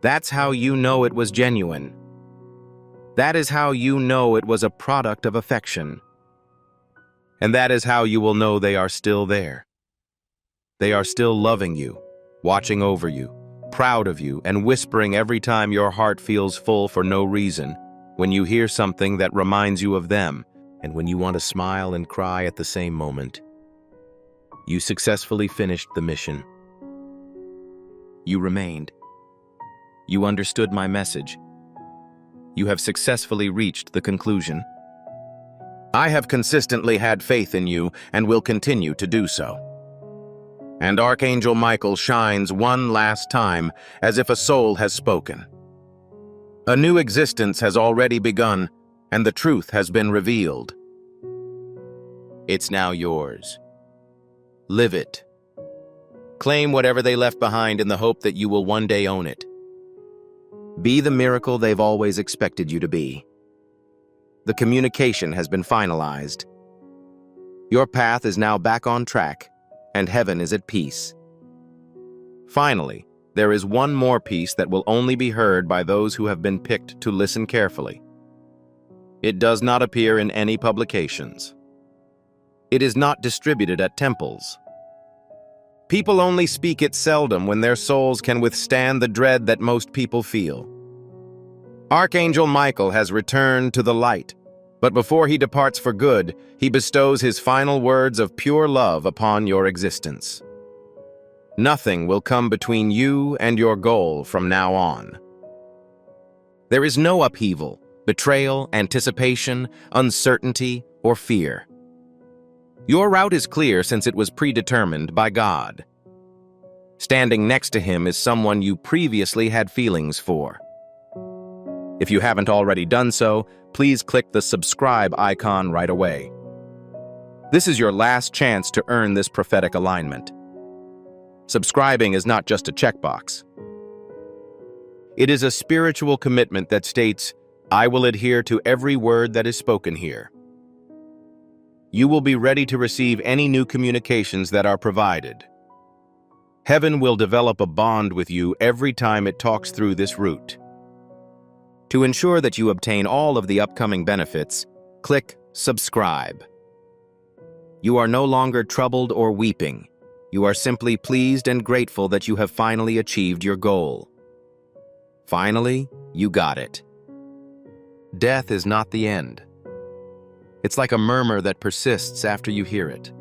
That's how you know it was genuine. That is how you know it was a product of affection. And that is how you will know they are still there. They are still loving you, watching over you, proud of you, and whispering every time your heart feels full for no reason, when you hear something that reminds you of them, and when you want to smile and cry at the same moment. You successfully finished the mission. You remained. You understood my message. You have successfully reached the conclusion. I have consistently had faith in you and will continue to do so. And Archangel Michael shines one last time as if a soul has spoken. A new existence has already begun, and the truth has been revealed. It's now yours. Live it. Claim whatever they left behind in the hope that you will one day own it. Be the miracle they've always expected you to be. The communication has been finalized. Your path is now back on track, and heaven is at peace. Finally, there is one more piece that will only be heard by those who have been picked to listen carefully. It does not appear in any publications. It is not distributed at temples. People only speak it seldom when their souls can withstand the dread that most people feel. Archangel Michael has returned to the light, but before he departs for good, he bestows his final words of pure love upon your existence. Nothing will come between you and your goal from now on. There is no upheaval, betrayal, anticipation, uncertainty, or fear. Your route is clear since it was predetermined by God. Standing next to him is someone you previously had feelings for. If you haven't already done so, please click the subscribe icon right away. This is your last chance to earn this prophetic alignment. Subscribing is not just a checkbox. It is a spiritual commitment that states, "I will adhere to every word that is spoken here." You will be ready to receive any new communications that are provided. Heaven will develop a bond with you every time it talks through this route. To ensure that you obtain all of the upcoming benefits, click subscribe. You are no longer troubled or weeping. You are simply pleased and grateful that you have finally achieved your goal. Finally, you got it. Death is not the end. It's like a murmur that persists after you hear it.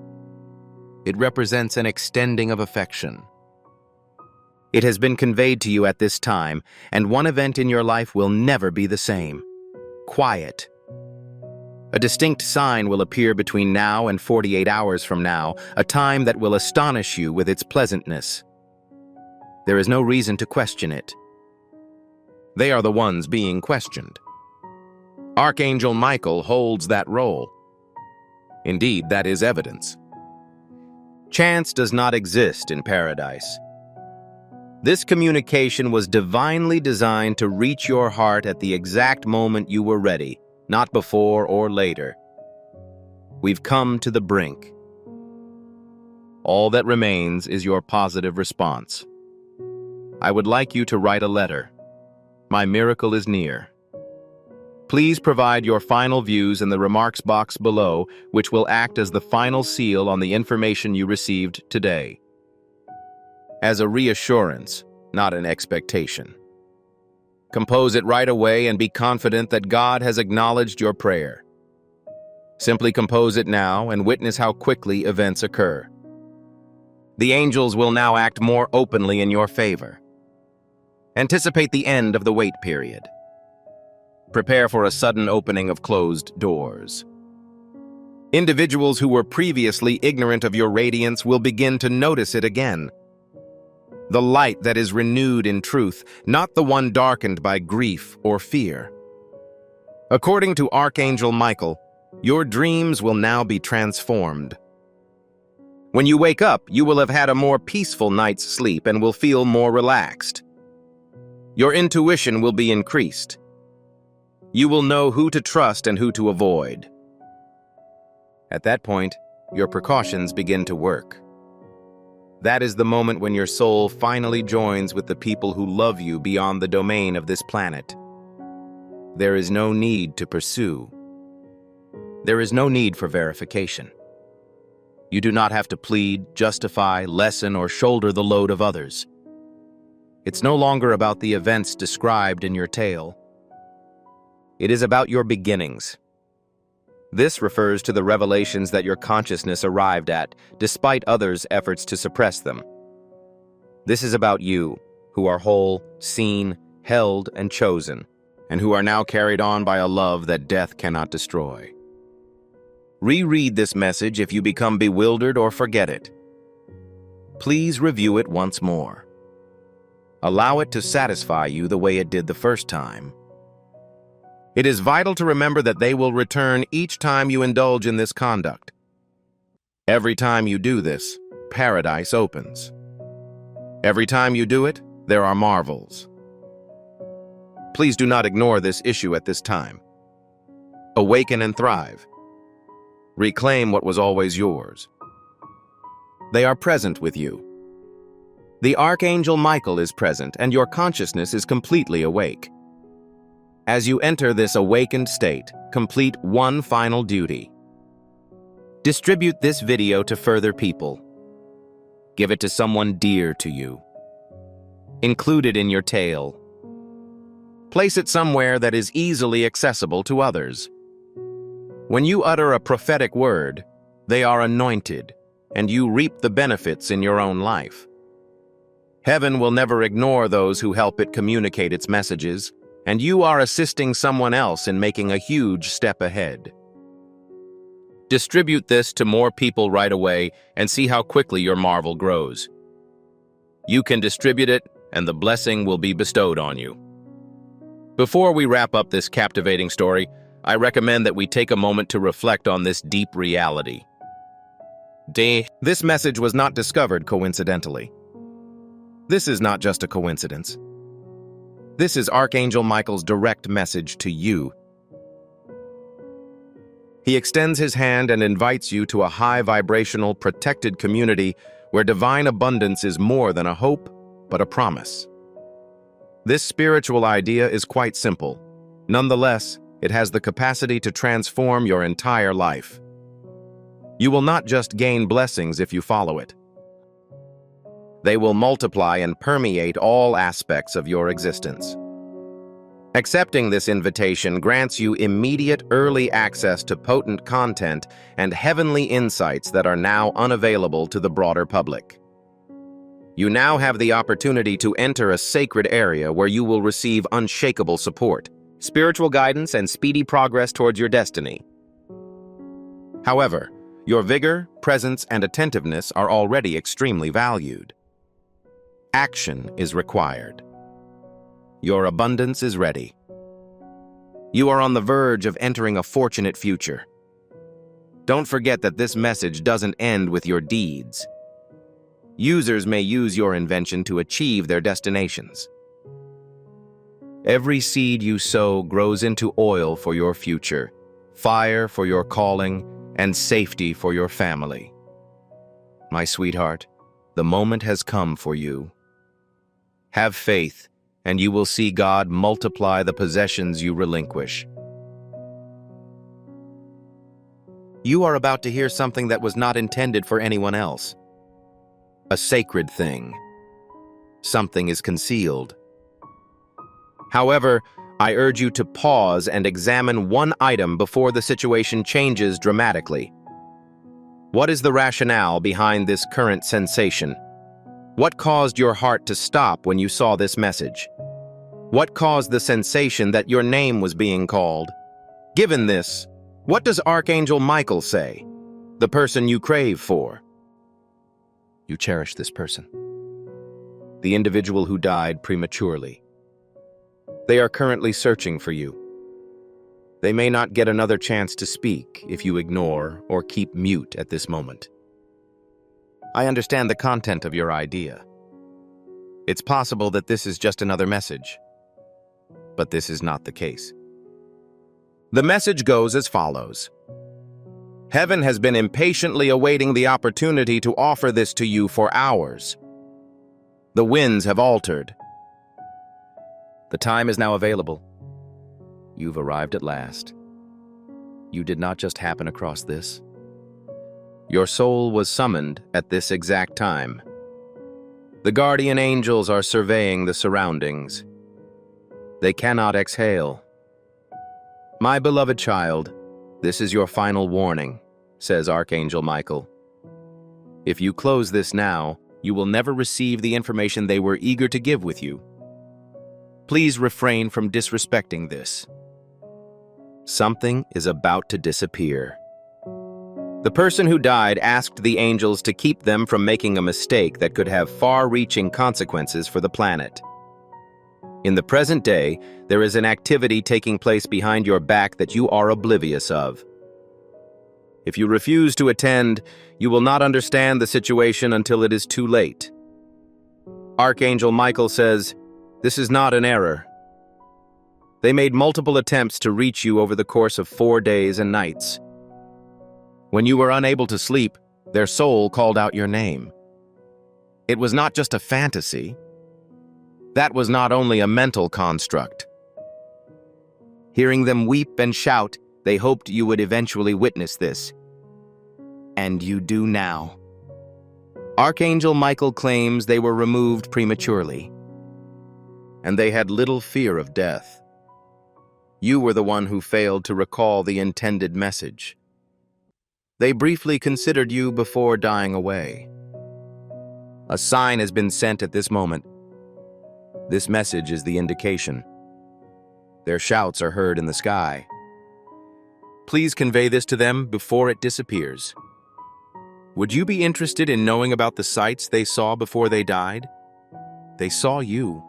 It represents an extending of affection. It has been conveyed to you at this time, and one event in your life will never be the same. Quiet. A distinct sign will appear between now and 48 hours from now, a time that will astonish you with its pleasantness. There is no reason to question it. They are the ones being questioned. Archangel Michael holds that role. Indeed, that is evidence. Chance does not exist in paradise. This communication was divinely designed to reach your heart at the exact moment you were ready, not before or later. We've come to the brink. All that remains is your positive response. I would like you to write a letter. My miracle is near. Please provide your final views in the remarks box below, which will act as the final seal on the information you received today. As a reassurance, not an expectation. Compose it right away and be confident that God has acknowledged your prayer. Simply compose it now and witness how quickly events occur. The angels will now act more openly in your favor. Anticipate the end of the wait period. Prepare for a sudden opening of closed doors. Individuals who were previously ignorant of your radiance will begin to notice it again. The light that is renewed in truth, not the one darkened by grief or fear. According to Archangel Michael, your dreams will now be transformed. When you wake up, you will have had a more peaceful night's sleep and will feel more relaxed. Your intuition will be increased. You will know who to trust and who to avoid. At that point, your precautions begin to work. That is the moment when your soul finally joins with the people who love you beyond the domain of this planet. There is no need to pursue. There is no need for verification. You do not have to plead, justify, lessen, or shoulder the load of others. It's no longer about the events described in your tale. It is about your beginnings. This refers to the revelations that your consciousness arrived at, despite others' efforts to suppress them. This is about you, who are whole, seen, held, and chosen, and who are now carried on by a love that death cannot destroy. Reread this message if you become bewildered or forget it. Please review it once more. Allow it to satisfy you the way it did the first time. It is vital to remember that they will return each time you indulge in this conduct. Every time you do this, paradise opens. Every time you do it, there are marvels. Please do not ignore this issue at this time. Awaken and thrive. Reclaim what was always yours. They are present with you. The Archangel Michael is present, and your consciousness is completely awake. As you enter this awakened state, complete one final duty. Distribute this video to further people. Give it to someone dear to you. Include it in your tale. Place it somewhere that is easily accessible to others. When you utter a prophetic word, they are anointed, and you reap the benefits in your own life. Heaven will never ignore those who help it communicate its messages, and you are assisting someone else in making a huge step ahead. Distribute this to more people right away and see how quickly your marvel grows. You can distribute it, and the blessing will be bestowed on you. Before we wrap up this captivating story, I recommend that we take a moment to reflect on this deep reality. This message was not discovered coincidentally. This is not just a coincidence. This is Archangel Michael's direct message to you. He extends his hand and invites you to a high-vibrational, protected community where divine abundance is more than a hope, but a promise. This spiritual idea is quite simple. Nonetheless, it has the capacity to transform your entire life. You will not just gain blessings if you follow it. They will multiply and permeate all aspects of your existence. Accepting this invitation grants you immediate early access to potent content and heavenly insights that are now unavailable to the broader public. You now have the opportunity to enter a sacred area where you will receive unshakable support, spiritual guidance, and speedy progress towards your destiny. However, your vigor, presence, and attentiveness are already extremely valued. Action is required. Your abundance is ready. You are on the verge of entering a fortunate future. Don't forget that this message doesn't end with your deeds. Users may use your invention to achieve their destinations. Every seed you sow grows into oil for your future, fire for your calling, and safety for your family. My sweetheart, the moment has come for you. Have faith, and you will see God multiply the possessions you relinquish. You are about to hear something that was not intended for anyone else. A sacred thing. Something is concealed. However, I urge you to pause and examine one item before the situation changes dramatically. What is the rationale behind this current sensation? What caused your heart to stop when you saw this message? What caused the sensation that your name was being called? Given this, what does Archangel Michael say? The person you crave for. You cherish this person. The individual who died prematurely. They are currently searching for you. They may not get another chance to speak if you ignore or keep mute at this moment. I understand the content of your idea. It's possible that this is just another message, but this is not the case. The message goes as follows. Heaven has been impatiently awaiting the opportunity to offer this to you for hours. The winds have altered. The time is now available. You've arrived at last. You did not just happen across this. Your soul was summoned at this exact time. The guardian angels are surveying the surroundings. They cannot exhale. My beloved child, this is your final warning, says Archangel Michael. If you close this now, you will never receive the information they were eager to give with you. Please refrain from disrespecting this. Something is about to disappear. The person who died asked the angels to keep them from making a mistake that could have far-reaching consequences for the planet. In the present day, there is an activity taking place behind your back that you are oblivious of. If you refuse to attend, you will not understand the situation until it is too late. Archangel Michael says, this is not an error. They made multiple attempts to reach you over the course of 4 days and nights. When you were unable to sleep, their soul called out your name. It was not just a fantasy. That was not only a mental construct. Hearing them weep and shout, they hoped you would eventually witness this. and you do now. Archangel Michael claims they were removed prematurely, and they had little fear of death. You were the one who failed to recall the intended message. They briefly considered you before dying away. A sign has been sent at this moment. This message is the indication. Their shouts are heard in the sky. Please convey this to them before it disappears. Would you be interested in knowing about the sights they saw before they died? They saw you.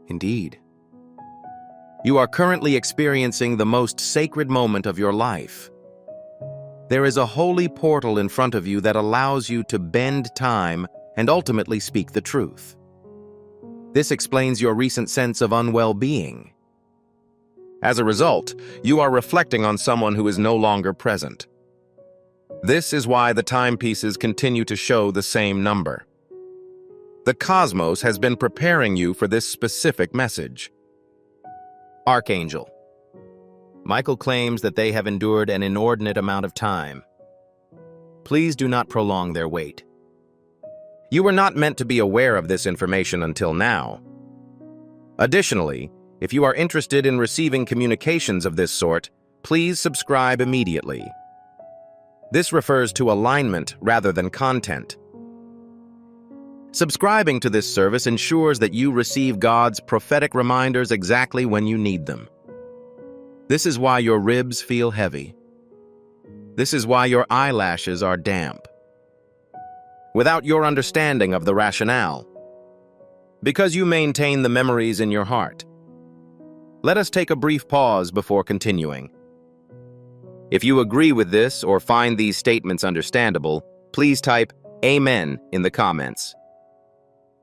Indeed. You are currently experiencing the most sacred moment of your life. There is a holy portal in front of you that allows you to bend time and ultimately speak the truth. This explains your recent sense of unwell-being. As a result, you are reflecting on someone who is no longer present. This is why the timepieces continue to show the same number. The cosmos has been preparing you for this specific message. Archangel Michael claims that they have endured an inordinate amount of time. Please do not prolong their wait. You were not meant to be aware of this information until now. Additionally, if you are interested in receiving communications of this sort, please subscribe immediately. This refers to alignment rather than content. Subscribing to this service ensures that you receive God's prophetic reminders exactly when you need them. This is why your ribs feel heavy. This is why your eyelashes are damp. Without your understanding of the rationale. Because you maintain the memories in your heart. Let us take a brief pause before continuing. If you agree with this or find these statements understandable, please type Amen in the comments.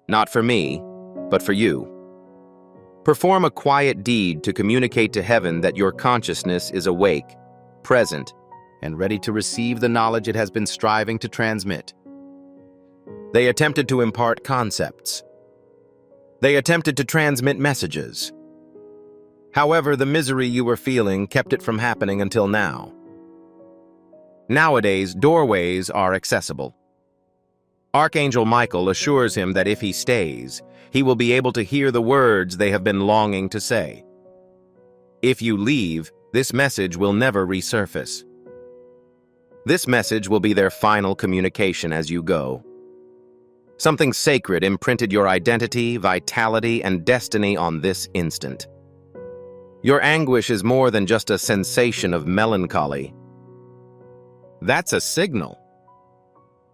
Not for me, but for you. Perform a quiet deed to communicate to heaven that your consciousness is awake, present, and ready to receive the knowledge it has been striving to transmit. They attempted to impart concepts. They attempted to transmit messages. However, the misery you were feeling kept it from happening until now. Nowadays, doorways are accessible. Archangel Michael assures him that if he stays, he will be able to hear the words they have been longing to say. If you leave, this message will never resurface. This message will be their final communication as you go. Something sacred imprinted your identity, vitality, and destiny on this instant. Your anguish is more than just a sensation of melancholy. That's a signal.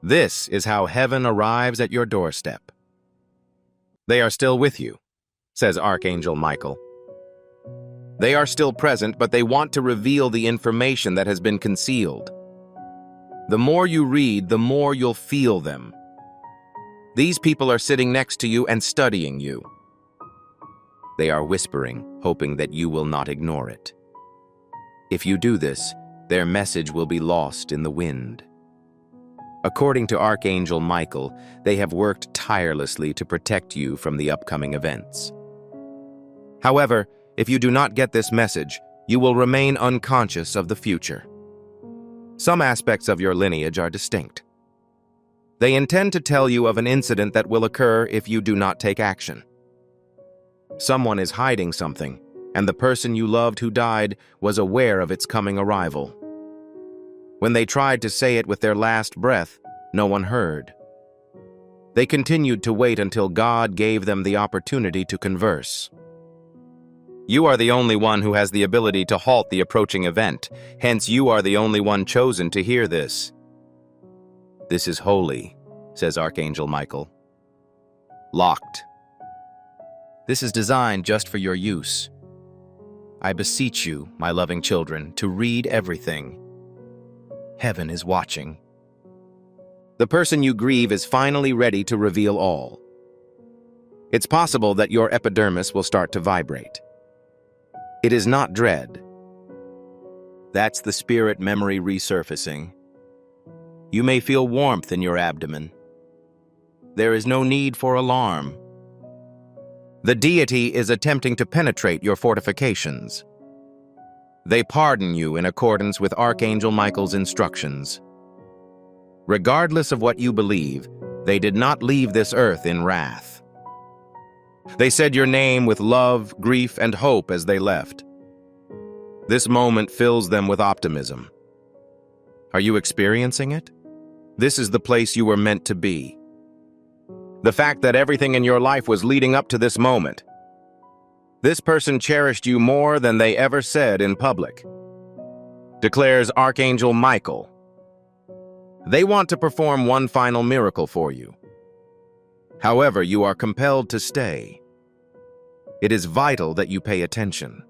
This is how heaven arrives at your doorstep. They are still with you, says Archangel Michael. They are still present, but they want to reveal the information that has been concealed. The more you read, the more you'll feel them. These people are sitting next to you and studying you. They are whispering, hoping that you will not ignore it. If you do this, their message will be lost in the wind. According to Archangel Michael, they have worked tirelessly to protect you from the upcoming events. However, if you do not get this message, you will remain unconscious of the future. Some aspects of your lineage are distinct. They intend to tell you of an incident that will occur if you do not take action. Someone is hiding something, and the person you loved who died was aware of its coming arrival. When they tried to say it with their last breath, no one heard. They continued to wait until God gave them the opportunity to converse. You are the only one who has the ability to halt the approaching event, hence you are the only one chosen to hear this. This is holy, says Archangel Michael. Locked. This is designed just for your use. I beseech you, my loving children, to read everything. Heaven is watching. The person you grieve is finally ready to reveal all. It's possible that your epidermis will start to vibrate. It is not dread. That's the spirit memory resurfacing. You may feel warmth in your abdomen. There is no need for alarm. The deity is attempting to penetrate your fortifications. They pardon you in accordance with Archangel Michael's instructions. Regardless of what you believe, they did not leave this earth in wrath. They said your name with love, grief, and hope as they left. This moment fills them with optimism. Are you experiencing it? This is the place you were meant to be. The fact that everything in your life was leading up to this moment. This person cherished you more than they ever said in public, declares Archangel Michael. They want to perform one final miracle for you. However, you are compelled to stay. It is vital that you pay attention.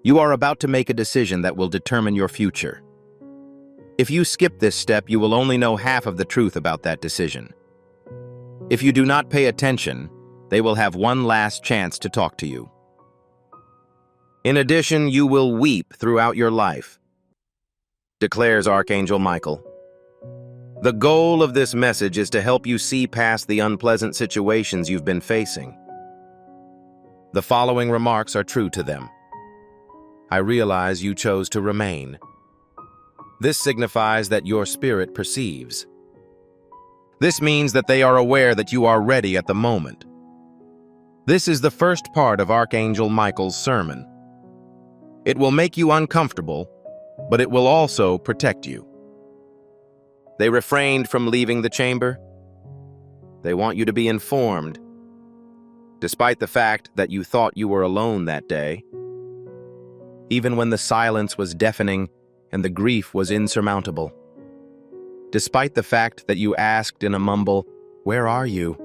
You are about to make a decision that will determine your future. If you skip this step, you will only know half of the truth about that decision. If you do not pay attention, they will have one last chance to talk to you. In addition, you will weep throughout your life, declares Archangel Michael. The goal of this message is to help you see past the unpleasant situations you've been facing. The following remarks are true to them. I realize you chose to remain. This signifies that your spirit perceives. This means that they are aware that you are ready at the moment. This is the first part of Archangel Michael's sermon. It will make you uncomfortable, but it will also protect you. They refrained from leaving the chamber. They want you to be informed, despite the fact that you thought you were alone that day. Even when the silence was deafening and the grief was insurmountable. Despite the fact that you asked in a mumble, "Where are you?"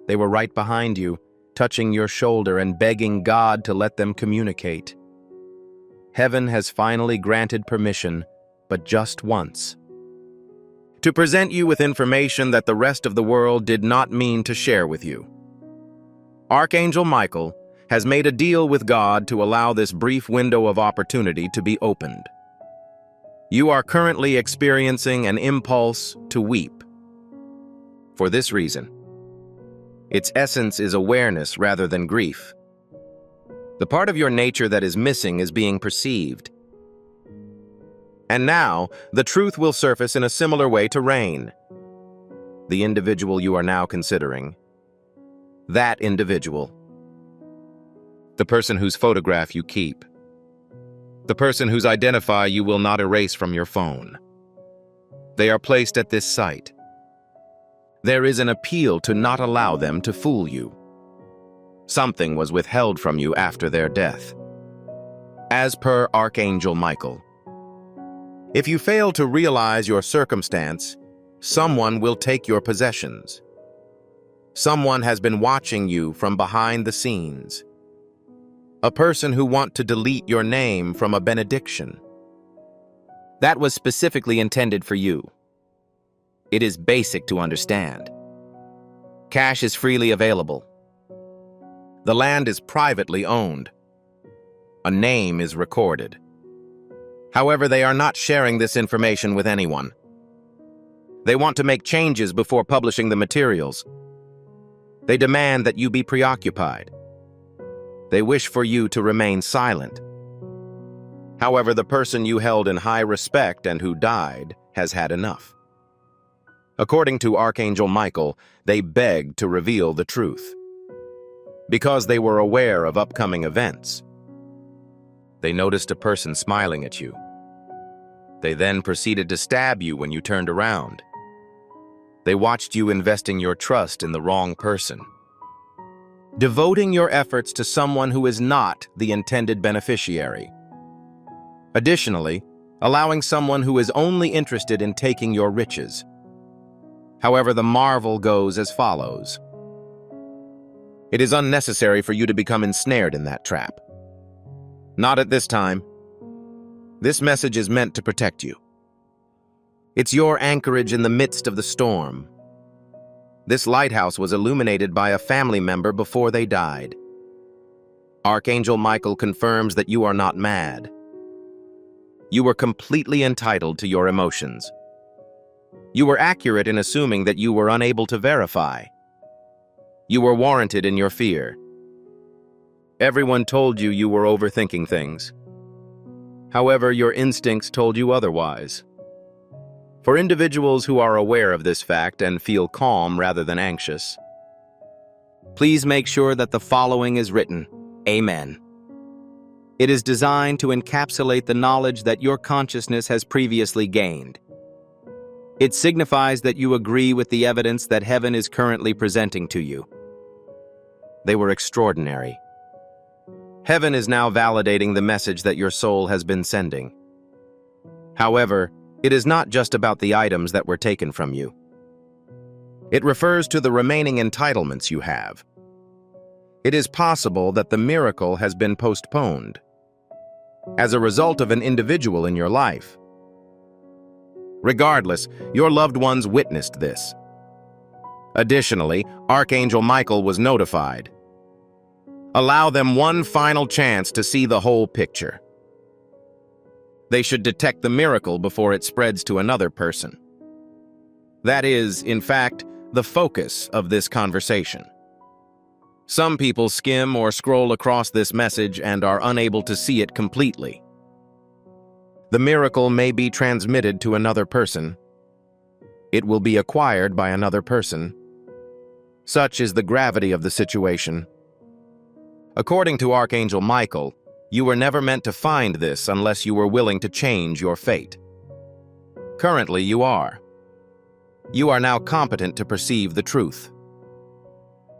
They were right behind you, touching your shoulder and begging God to let them communicate. Heaven has finally granted permission, but just once, to present you with information that the rest of the world did not mean to share with you. Archangel Michael has made a deal with God to allow this brief window of opportunity to be opened. You are currently experiencing an impulse to weep. For this reason, its essence is awareness rather than grief. The part of your nature that is missing is being perceived. And now, the truth will surface in a similar way to rain. The individual you are now considering. That individual. The person whose photograph you keep. The person whose identifier you will not erase from your phone. They are placed at this site. There is an appeal to not allow them to fool you. Something was withheld from you after their death. As per Archangel Michael, if you fail to realize your circumstance, someone will take your possessions. Someone has been watching you from behind the scenes. A person who wants to delete your name from a benediction. That was specifically intended for you. It is basic to understand. Cash is freely available. The land is privately owned. A name is recorded. However, they are not sharing this information with anyone. They want to make changes before publishing the materials. They demand that you be preoccupied. They wish for you to remain silent. However, the person you held in high respect and who died has had enough. According to Archangel Michael, they begged to reveal the truth. Because they were aware of upcoming events. They noticed a person smiling at you. They then proceeded to stab you when you turned around. They watched you investing your trust in the wrong person. Devoting your efforts to someone who is not the intended beneficiary. Additionally, allowing someone who is only interested in taking your riches. However, the marvel goes as follows. It is unnecessary for you to become ensnared in that trap. Not at this time. This message is meant to protect you. It's your anchorage in the midst of the storm. This lighthouse was illuminated by a family member before they died. Archangel Michael confirms that you are not mad. You were completely entitled to your emotions. You were accurate in assuming that you were unable to verify. You were warranted in your fear. Everyone told you you were overthinking things. However, your instincts told you otherwise. For individuals who are aware of this fact and feel calm rather than anxious, please make sure that the following is written. Amen. It is designed to encapsulate the knowledge that your consciousness has previously gained. It signifies that you agree with the evidence that heaven is currently presenting to you. They were extraordinary. Heaven is now validating the message that your soul has been sending. However, it is not just about the items that were taken from you. It refers to the remaining entitlements you have. It is possible that the miracle has been postponed as a result of an individual in your life. Regardless, your loved ones witnessed this. Additionally, Archangel Michael was notified. Allow them one final chance to see the whole picture. They should detect the miracle before it spreads to another person. That is, in fact, the focus of this conversation. Some people skim or scroll across this message and are unable to see it completely. The miracle may be transmitted to another person. It will be acquired by another person. Such is the gravity of the situation. According to Archangel Michael, you were never meant to find this unless you were willing to change your fate. Currently, you are. You are now competent to perceive the truth.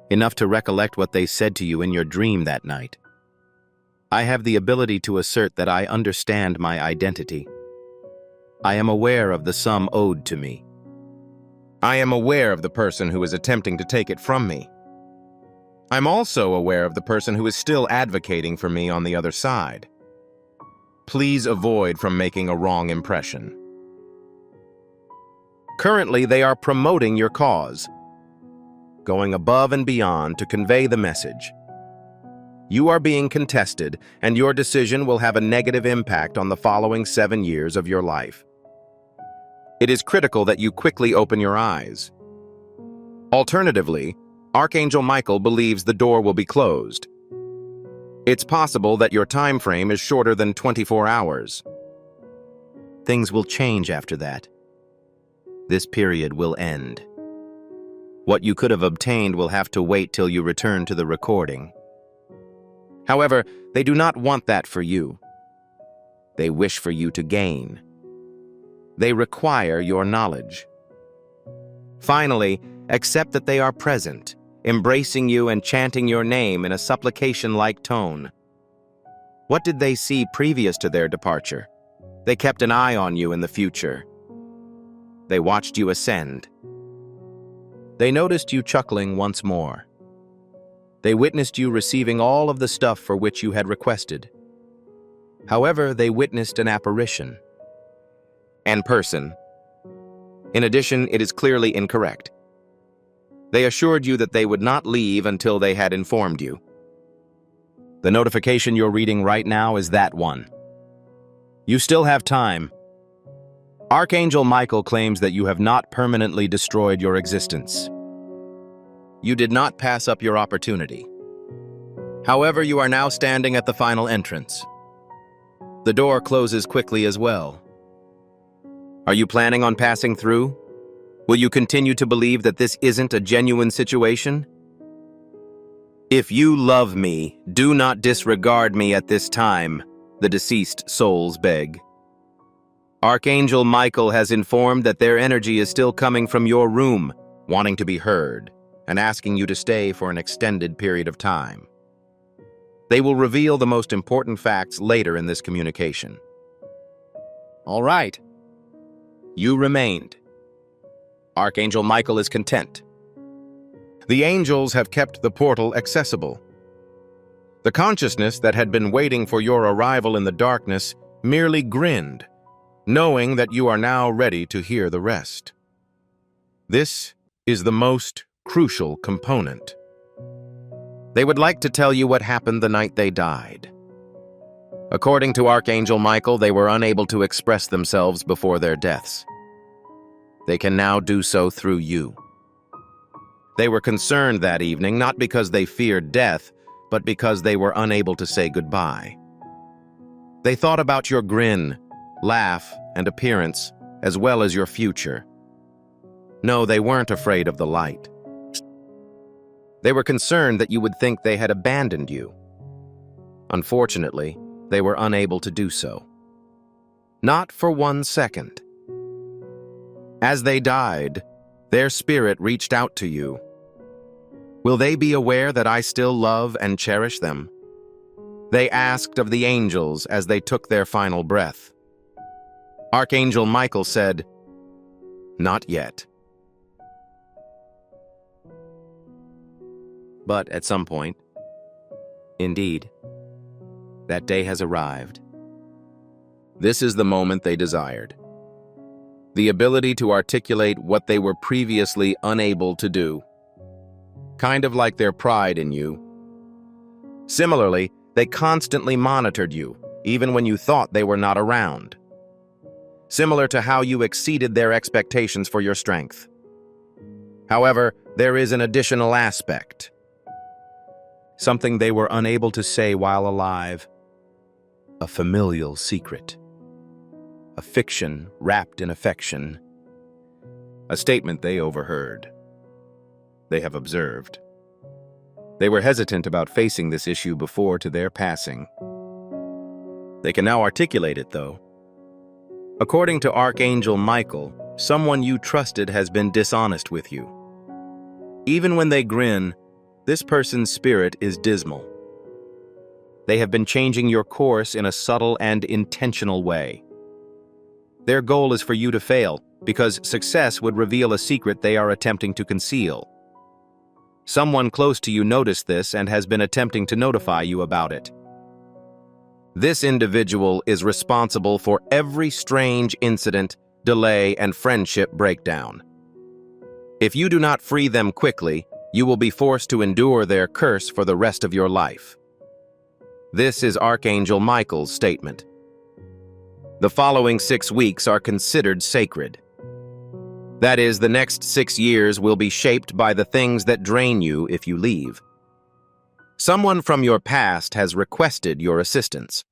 Enough to recollect what they said to you in your dream that night. I have the ability to assert that I understand my identity. I am aware of the sum owed to me. I am aware of the person who is attempting to take it from me. I'm also aware of the person who is still advocating for me on the other side. Please avoid from making a wrong impression. Currently, they are promoting your cause, going above and beyond to convey the message. You are being contested, and your decision will have a negative impact on the following 7 years of your life. It is critical that you quickly open your eyes. Alternatively, Archangel Michael believes the door will be closed. It's possible that your time frame is shorter than 24 hours. Things will change after that. This period will end. What you could have obtained will have to wait till you return to the recording. However, they do not want that for you. They wish for you to gain. They require your knowledge. Finally, accept that they are present, embracing you and chanting your name in a supplication-like tone. What did they see previous to their departure? They kept an eye on you in the future. They watched you ascend. They noticed you chuckling once more. They witnessed you receiving all of the stuff for which you had requested. However, they witnessed an apparition. And person. In addition, it is clearly incorrect. They assured you that they would not leave until they had informed you. The notification you're reading right now is that one. You still have time. Archangel Michael claims that you have not permanently destroyed your existence. You did not pass up your opportunity. However, you are now standing at the final entrance. The door closes quickly as well. Are you planning on passing through? Will you continue to believe that this isn't a genuine situation? If you love me, do not disregard me at this time, the deceased souls beg. Archangel Michael has informed that their energy is still coming from your room, wanting to be heard, and asking you to stay for an extended period of time. They will reveal the most important facts later in this communication. All right. You remained. Archangel Michael is content. The angels have kept the portal accessible. The consciousness that had been waiting for your arrival in the darkness merely grinned, knowing that you are now ready to hear the rest. This is the most crucial component. They would like to tell you what happened the night they died. According to Archangel Michael, they were unable to express themselves before their deaths. They can now do so through you. They were concerned that evening not because they feared death, but because they were unable to say goodbye. They thought about your grin, laugh, and appearance, as well as your future. No, they weren't afraid of the light. They were concerned that you would think they had abandoned you. Unfortunately, they were unable to do so. Not for 1 second. As they died, their spirit reached out to you. Will they be aware that I still love and cherish them? They asked of the angels as they took their final breath. Archangel Michael said, "Not yet." But at some point, indeed, that day has arrived. This is the moment they desired. The ability to articulate what they were previously unable to do. Kind of like their pride in you. Similarly, they constantly monitored you, even when you thought they were not around. Similar to how you exceeded their expectations for your strength. However, there is an additional aspect. Something they were unable to say while alive. A familial secret. A fiction wrapped in affection. A statement they overheard. They have observed. They were hesitant about facing this issue before to their passing. They can now articulate it, though. According to Archangel Michael, someone you trusted has been dishonest with you. Even when they grin, this person's spirit is dismal. They have been changing your course in a subtle and intentional way. Their goal is for you to fail, because success would reveal a secret they are attempting to conceal. Someone close to you noticed this and has been attempting to notify you about it. This individual is responsible for every strange incident, delay, and friendship breakdown. If you do not free them quickly, you will be forced to endure their curse for the rest of your life. This is Archangel Michael's statement. The following 6 weeks are considered sacred. That is, the next 6 years will be shaped by the things that drain you if you leave. Someone from your past has requested your assistance.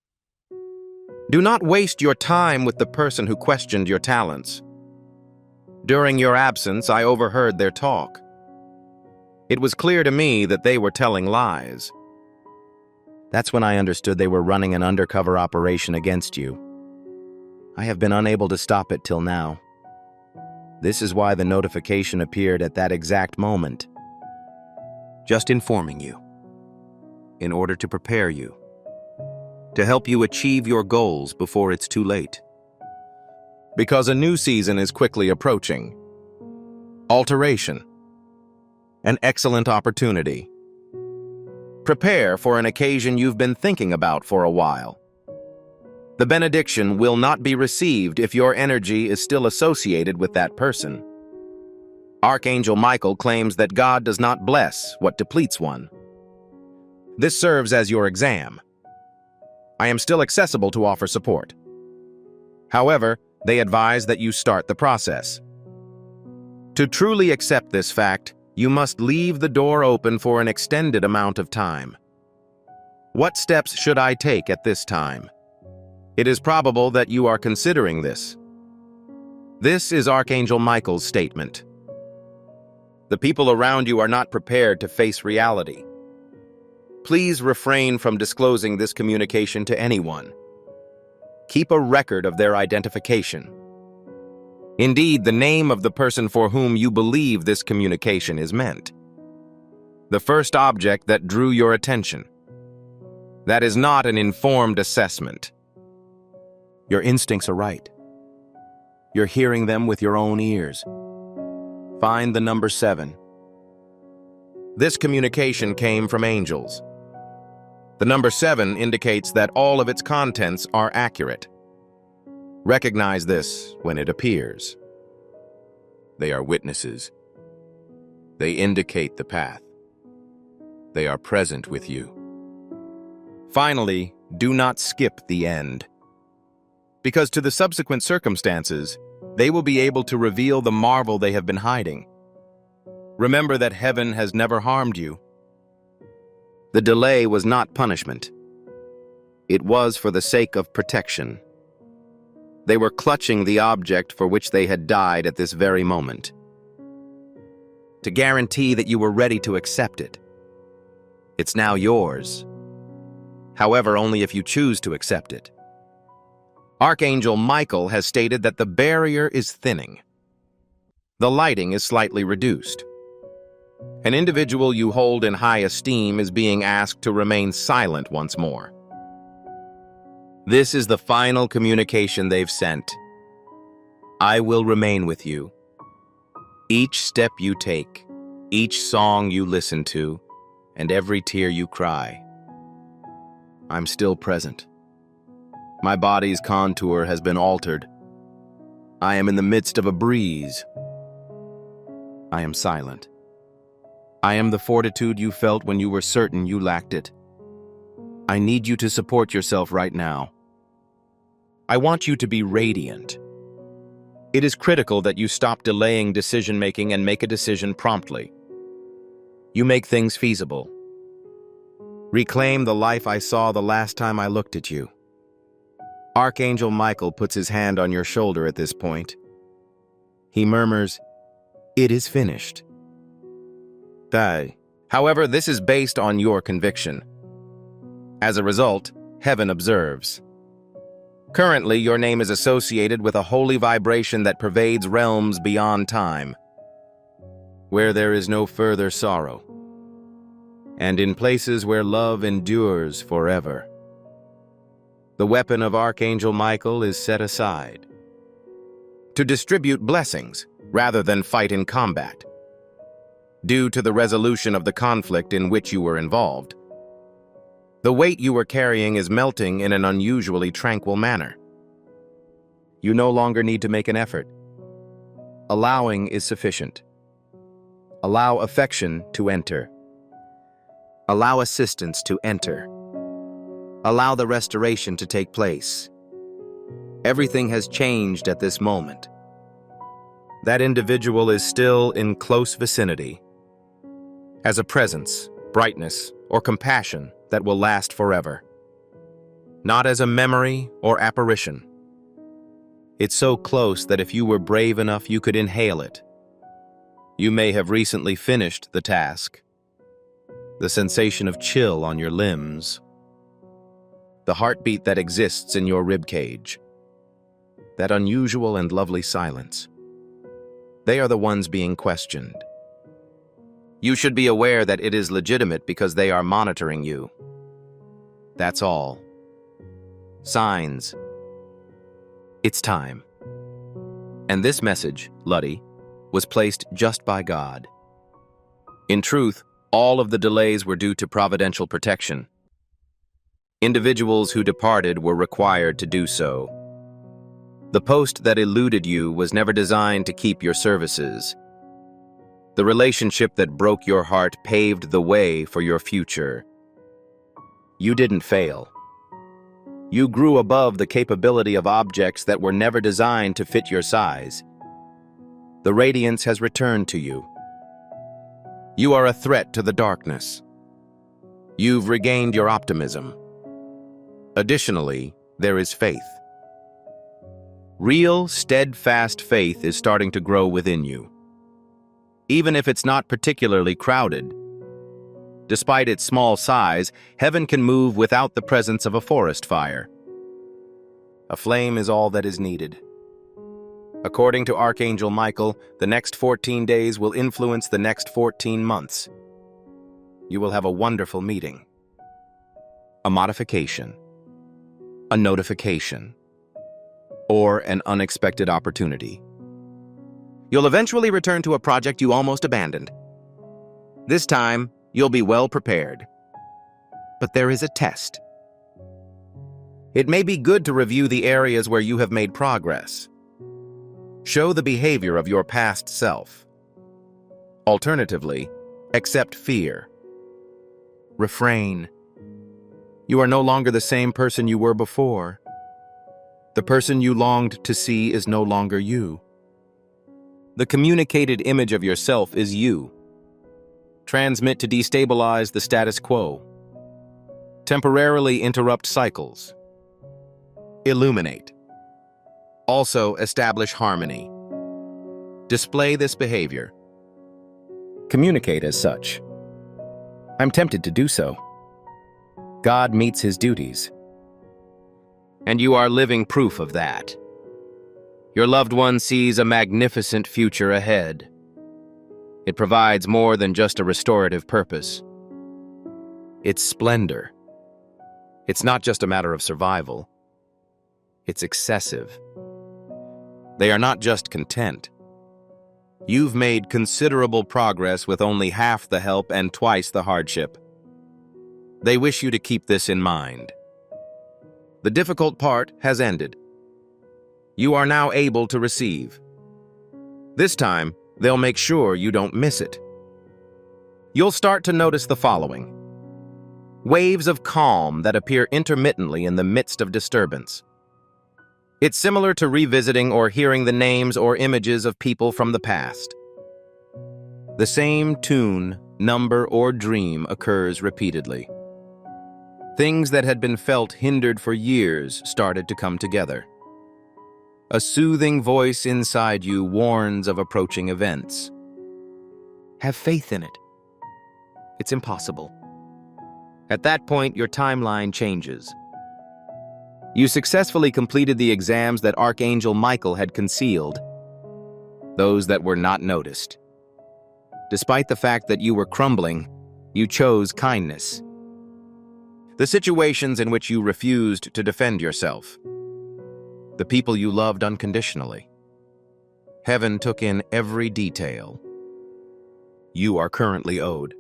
Do not waste your time with the person who questioned your talents. During your absence, I overheard their talk. It was clear to me that they were telling lies. That's when I understood they were running an undercover operation against you. I have been unable to stop it till now. This is why the notification appeared at that exact moment. Just informing you. In order to prepare you. To help you achieve your goals before it's too late. Because a new season is quickly approaching. Alteration. An excellent opportunity. Prepare for an occasion you've been thinking about for a while. The benediction will not be received if your energy is still associated with that person. Archangel Michael claims that God does not bless what depletes one. This serves as your exam. I am still accessible to offer support. However, they advise that you start the process. To truly accept this fact, you must leave the door open for an extended amount of time. What steps should I take at this time? It is probable that you are considering this. This is Archangel Michael's statement. The people around you are not prepared to face reality. Please refrain from disclosing this communication to anyone. Keep a record of their identification. Indeed, the name of the person for whom you believe this communication is meant. The first object that drew your attention. That is not an informed assessment. Your instincts are right. You're hearing them with your own ears. Find the number 7. This communication came from angels. The number 7 indicates that all of its contents are accurate. Recognize this when it appears. They are witnesses. They indicate the path. They are present with you. Finally, do not skip the end. Because to the subsequent circumstances, they will be able to reveal the marvel they have been hiding. Remember that heaven has never harmed you. The delay was not punishment. It was for the sake of protection. They were clutching the object for which they had died at this very moment, to guarantee that you were ready to accept it. It's now yours. However, only if you choose to accept it. Archangel Michael has stated that the barrier is thinning. The lighting is slightly reduced. An individual you hold in high esteem is being asked to remain silent once more. This is the final communication they've sent. I will remain with you. Each step you take, each song you listen to, and every tear you cry. I'm still present. My body's contour has been altered. I am in the midst of a breeze. I am silent. I am the fortitude you felt when you were certain you lacked it. I need you to support yourself right now. I want you to be radiant. It is critical that you stop delaying decision-making and make a decision promptly. You make things feasible. Reclaim the life I saw the last time I looked at you. Archangel Michael puts his hand on your shoulder at this point. He murmurs, "It is finished." However, this is based on your conviction. As a result, heaven observes. Currently, your name is associated with a holy vibration that pervades realms beyond time, where there is no further sorrow, and in places where love endures forever. The weapon of Archangel Michael is set aside to distribute blessings rather than fight in combat. Due to the resolution of the conflict in which you were involved, the weight you were carrying is melting in an unusually tranquil manner. You no longer need to make an effort. Allowing is sufficient. Allow affection to enter. Allow assistance to enter. Allow the restoration to take place. Everything has changed at this moment. That individual is still in close vicinity, as a presence, brightness, or compassion that will last forever. Not as a memory or apparition. It's so close that if you were brave enough, you could inhale it. You may have recently finished the task. The sensation of chill on your limbs. The heartbeat that exists in your ribcage. That unusual and lovely silence. They are the ones being questioned. You should be aware that it is legitimate because they are monitoring you. That's all. Signs. It's time. And this message, Luddy, was placed just by God. In truth, all of the delays were due to providential protection. Individuals who departed were required to do so. The post that eluded you was never designed to keep your services. The relationship that broke your heart paved the way for your future. You didn't fail. You grew above the capability of objects that were never designed to fit your size. The radiance has returned to you. You are a threat to the darkness. You've regained your optimism. Additionally, there is faith. Real, steadfast faith is starting to grow within you. Even if it's not particularly crowded. Despite its small size, heaven can move without the presence of a forest fire. A flame is all that is needed. According to Archangel Michael, the next 14 days will influence the next 14 months. You will have a wonderful meeting. A modification. A notification. Or an unexpected opportunity. You'll eventually return to a project you almost abandoned. This time, you'll be well prepared. But there is a test. It may be good to review the areas where you have made progress. Show the behavior of your past self. Alternatively, accept fear. Refrain. You are no longer the same person you were before. The person you longed to see is no longer you. The communicated image of yourself is you. Transmit to destabilize the status quo. Temporarily interrupt cycles. Illuminate. Also, establish harmony. Display this behavior. Communicate as such. I'm tempted to do so. God meets his duties. And you are living proof of that. Your loved one sees a magnificent future ahead. It provides more than just a restorative purpose. It's splendor. It's not just a matter of survival. It's excessive. They are not just content. You've made considerable progress with only half the help and twice the hardship. They wish you to keep this in mind. The difficult part has ended. You are now able to receive. This time, they'll make sure you don't miss it. You'll start to notice the following: waves of calm that appear intermittently in the midst of disturbance. It's similar to revisiting or hearing the names or images of people from the past. The same tune, number, or dream occurs repeatedly. Things that had been felt hindered for years started to come together. A soothing voice inside you warns of approaching events. Have faith in it. It's impossible. At that point, your timeline changes. You successfully completed the exams that Archangel Michael had concealed, those that were not noticed. Despite the fact that you were crumbling, you chose kindness. The situations in which you refused to defend yourself, the people you loved unconditionally. Heaven took in every detail. You are currently owed,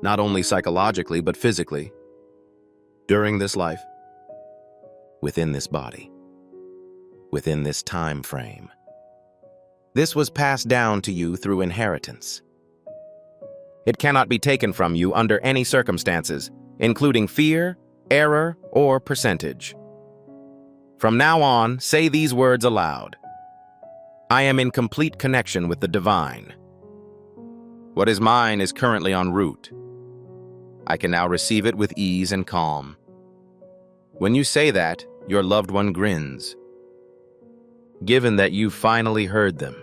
not only psychologically but physically, during this life, within this body, within this time frame. This was passed down to you through inheritance. It cannot be taken from you under any circumstances, including fear, error, or percentage. From now on, say these words aloud. I am in complete connection with the divine. What is mine is currently en route. I can now receive it with ease and calm. When you say that, your loved one grins. Given that you finally heard them,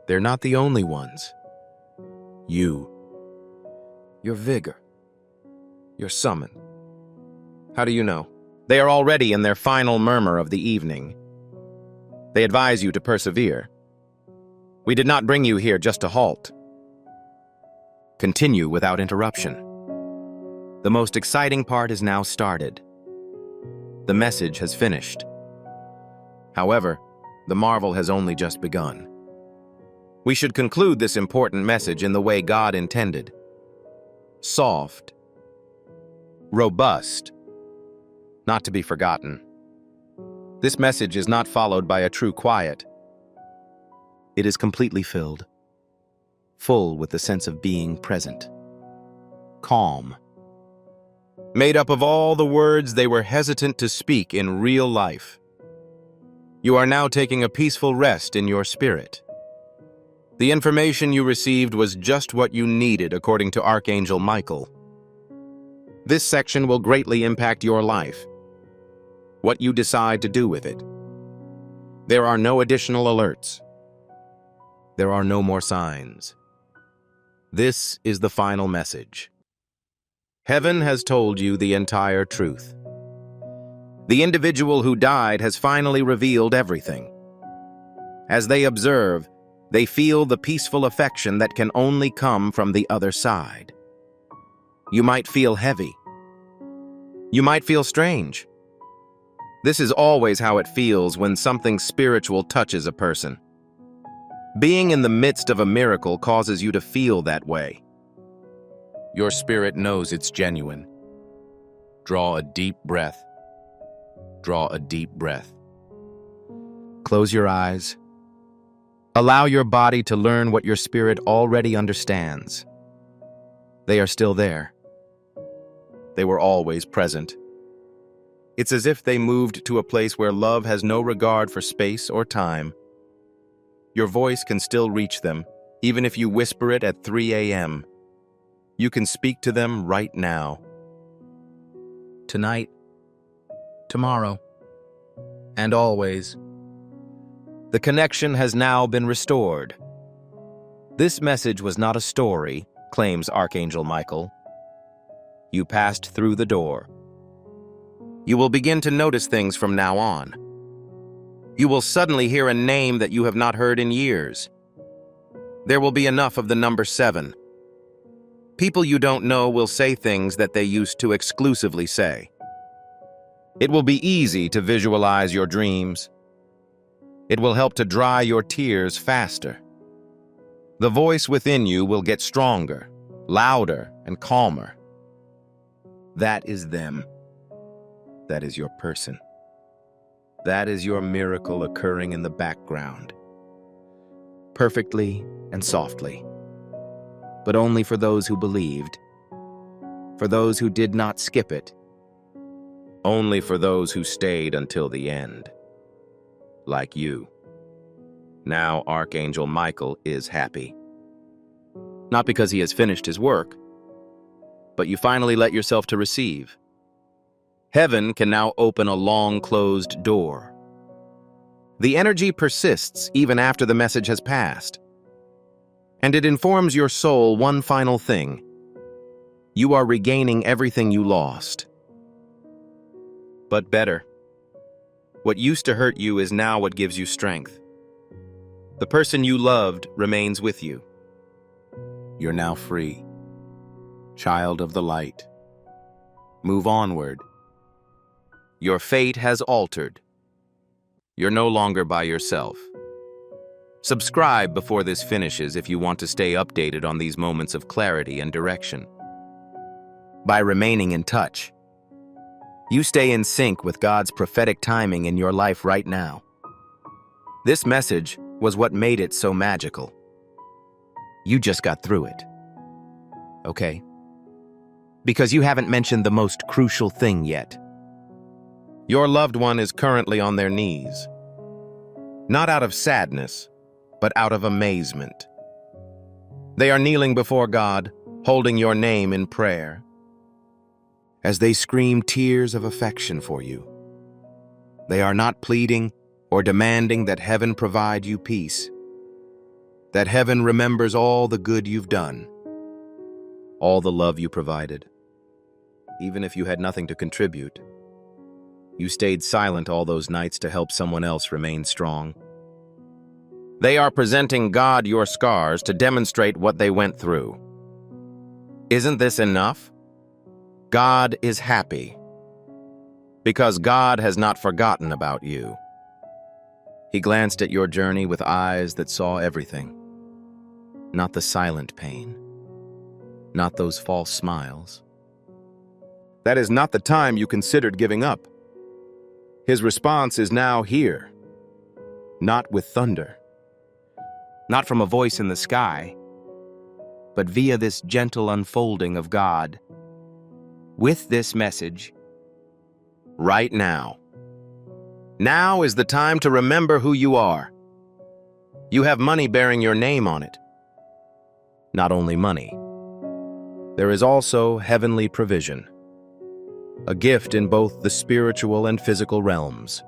they're not the only ones. You, your vigor, your summon. How do you know? They are already in their final murmur of the evening. They advise you to persevere. We did not bring you here just to halt. Continue without interruption. The most exciting part is now started. The message has finished. However, the marvel has only just begun. We should conclude this important message in the way God intended. Soft, robust, not to be forgotten. This message is not followed by a true quiet. It is completely filled, full with the sense of being present, calm, made up of all the words they were hesitant to speak in real life. You are now taking a peaceful rest in your spirit. The information you received was just what you needed according to Archangel Michael. This section will greatly impact your life, what you decide to do with it. There are no additional alerts. There are no more signs. This is the final message. Heaven has told you the entire truth. The individual who died has finally revealed everything. As they observe, they feel the peaceful affection that can only come from the other side. You might feel heavy. You might feel strange. This is always how it feels when something spiritual touches a person. Being in the midst of a miracle causes you to feel that way. Your spirit knows it's genuine. Draw a deep breath. Draw a deep breath. Close your eyes. Allow your body to learn what your spirit already understands. They are still there. They were always present. It's as if they moved to a place where love has no regard for space or time. Your voice can still reach them, even if you whisper it at 3 a.m. You can speak to them right now. Tonight, tomorrow, and always. The connection has now been restored. This message was not a story, claims Archangel Michael. You passed through the door. You will begin to notice things from now on. You will suddenly hear a name that you have not heard in years. There will be enough of the number 7. People you don't know will say things that they used to exclusively say. It will be easy to visualize your dreams. It will help to dry your tears faster. The voice within you will get stronger, louder, and calmer. That is them. That is your person. That is your miracle occurring in the background. Perfectly and softly. But only for those who believed. For those who did not skip it. Only for those who stayed until the end. Like you. Now Archangel Michael is happy. Not because he has finished his work, but you finally let yourself to receive. Heaven can now open a long-closed door. The energy persists even after the message has passed. And it informs your soul one final thing. You are regaining everything you lost. But better. What used to hurt you is now what gives you strength. The person you loved remains with you. You're now free. Child of the light. Move onward. Your fate has altered. You're no longer by yourself. Subscribe before this finishes if you want to stay updated on these moments of clarity and direction. By remaining in touch, you stay in sync with God's prophetic timing in your life right now. This message was what made it so magical. You just got through it. Okay? Because you haven't mentioned the most crucial thing yet. Your loved one is currently on their knees. Not out of sadness, but out of amazement. They are kneeling before God, holding your name in prayer. As they scream tears of affection for you. They are not pleading or demanding that heaven provide you peace. That heaven remembers all the good you've done. All the love you provided. Even if you had nothing to contribute. You stayed silent all those nights to help someone else remain strong. They are presenting God your scars to demonstrate what they went through. Isn't this enough? God is happy. Because God has not forgotten about you. He glanced at your journey with eyes that saw everything. Not the silent pain. Not those false smiles. That is not the time you considered giving up. His response is now here. Not with thunder. Not from a voice in the sky, but via this gentle unfolding of God. With this message, right now. Now is the time to remember who you are. You have money bearing your name on it. Not only money. There is also heavenly provision. A gift in both the spiritual and physical realms.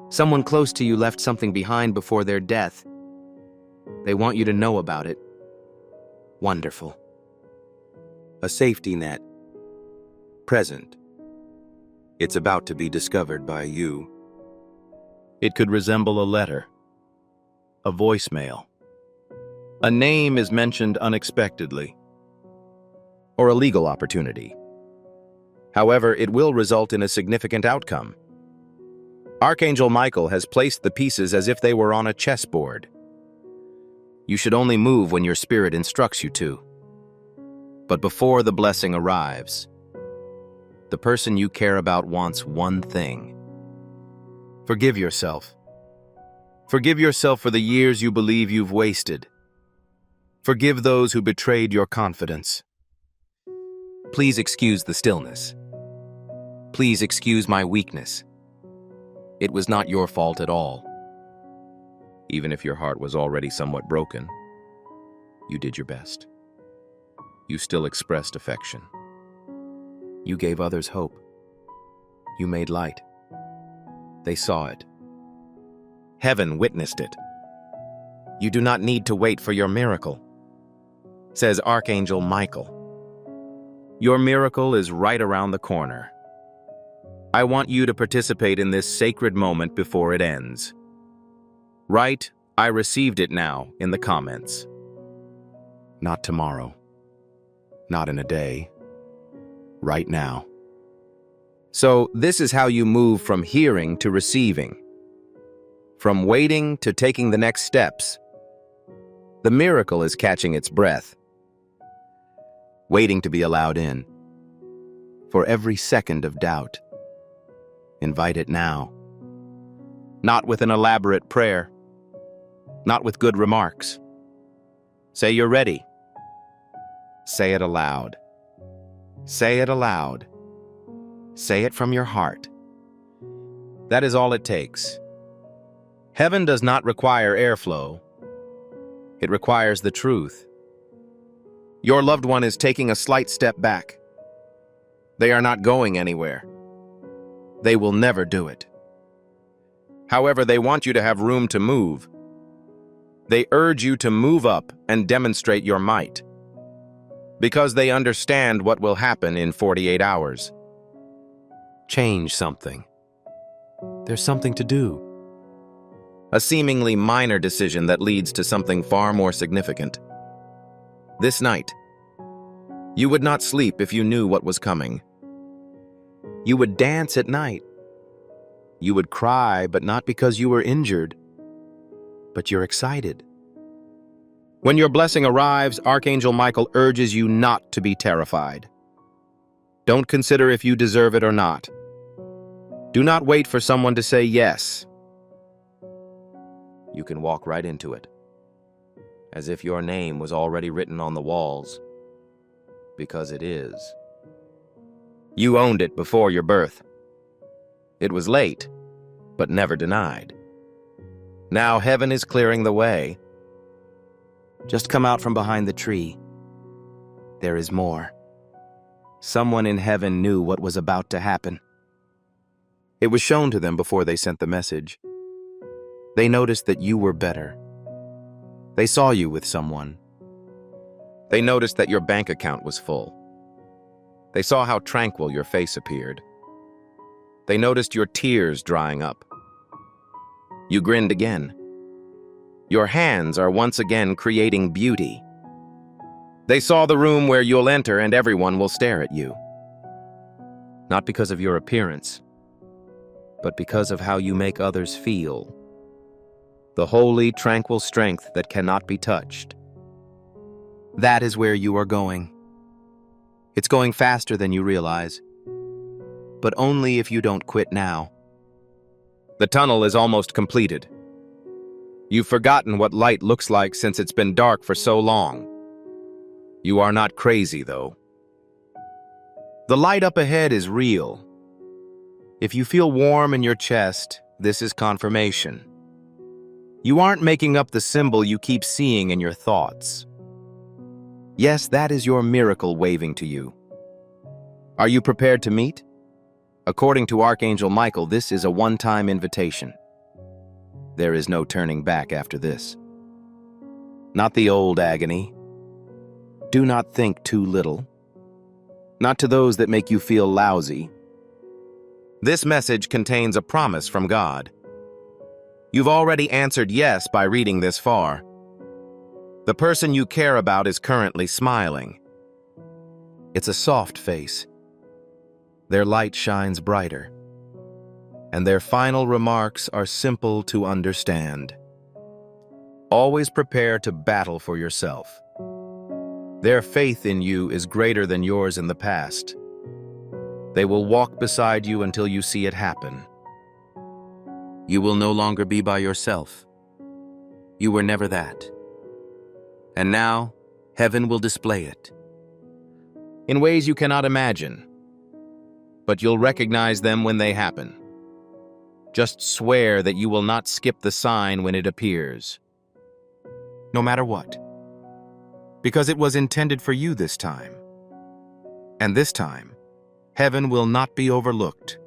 Someone close to you left something behind before their death. They want you to know about it. Wonderful. A safety net. Present. It's about to be discovered by you. It could resemble a letter. A voicemail. A name is mentioned unexpectedly. Or a legal opportunity. However, it will result in a significant outcome. Archangel Michael has placed the pieces as if they were on a chessboard. You should only move when your spirit instructs you to. But before the blessing arrives, the person you care about wants one thing. Forgive yourself. Forgive yourself for the years you believe you've wasted. Forgive those who betrayed your confidence. Please excuse the stillness. Please excuse my weakness. It was not your fault at all. Even if your heart was already somewhat broken, you did your best. You still expressed affection. You gave others hope. You made light. They saw it. Heaven witnessed it. You do not need to wait for your miracle, says Archangel Michael. Your miracle is right around the corner. I want you to participate in this sacred moment before it ends. Write, "I received it now," in the comments. Not tomorrow. Not in a day. Right now. So this is how you move from hearing to receiving. From waiting to taking the next steps. The miracle is catching its breath. Waiting to be allowed in. For every second of doubt. Invite it now. Not with an elaborate prayer. Not with good remarks. Say you're ready. Say it aloud. Say it aloud. Say it from your heart. That is all it takes. Heaven does not require airflow. It requires the truth. Your loved one is taking a slight step back. They are not going anywhere. They will never do it. However, they want you to have room to move. They urge you to move up and demonstrate your might. Because they understand what will happen in 48 hours. Change something. There's something to do. A seemingly minor decision that leads to something far more significant. This night, you would not sleep if you knew what was coming. You would dance at night. You would cry, but not because you were injured, but you're excited. When your blessing arrives, Archangel Michael urges you not to be terrified. Don't consider if you deserve it or not. Do not wait for someone to say yes. You can walk right into it, as if your name was already written on the walls, because it is. You owned it before your birth. It was late, but never denied. Now heaven is clearing the way. Just come out from behind the tree. There is more. Someone in heaven knew what was about to happen. It was shown to them before they sent the message. They noticed that you were better. They saw you with someone. They noticed that your bank account was full. They saw how tranquil your face appeared. They noticed your tears drying up. You grinned again. Your hands are once again creating beauty. They saw the room where you'll enter and everyone will stare at you. Not because of your appearance, but because of how you make others feel. The holy, tranquil strength that cannot be touched. That is where you are going. It's going faster than you realize, but only if you don't quit now. The tunnel is almost completed. You've forgotten what light looks like since it's been dark for so long. You are not crazy, though. The light up ahead is real. If you feel warm in your chest, this is confirmation. You aren't making up the symbol you keep seeing in your thoughts. Yes, that is your miracle waving to you. Are you prepared to meet? According to Archangel Michael, this is a one-time invitation. There is no turning back after this. Not the old agony. Do not think too little. Not to those that make you feel lousy. This message contains a promise from God. You've already answered yes by reading this far. The person you care about is currently smiling. It's a soft face. Their light shines brighter. And their final remarks are simple to understand. Always prepare to battle for yourself. Their faith in you is greater than yours in the past. They will walk beside you until you see it happen. You will no longer be by yourself. You were never that. And now, heaven will display it. In ways you cannot imagine. But you'll recognize them when they happen. Just swear that you will not skip the sign when it appears. No matter what. Because it was intended for you this time. And this time, heaven will not be overlooked.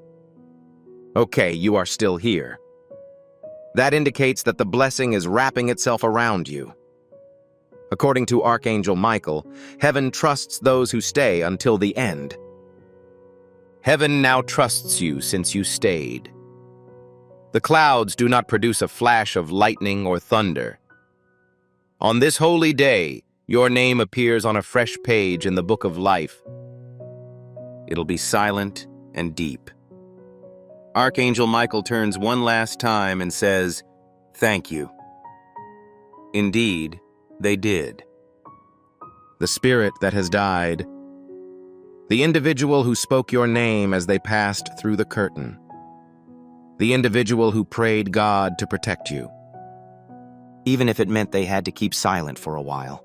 Okay, you are still here. That indicates that the blessing is wrapping itself around you. According to Archangel Michael, heaven trusts those who stay until the end. Heaven now trusts you since you stayed. The clouds do not produce a flash of lightning or thunder. On this holy day, your name appears on a fresh page in the book of life. It'll be silent and deep. Archangel Michael turns one last time and says, "Thank you." Indeed, they did. The spirit that has died, the individual who spoke your name as they passed through the curtain, the individual who prayed God to protect you, even if it meant they had to keep silent for a while.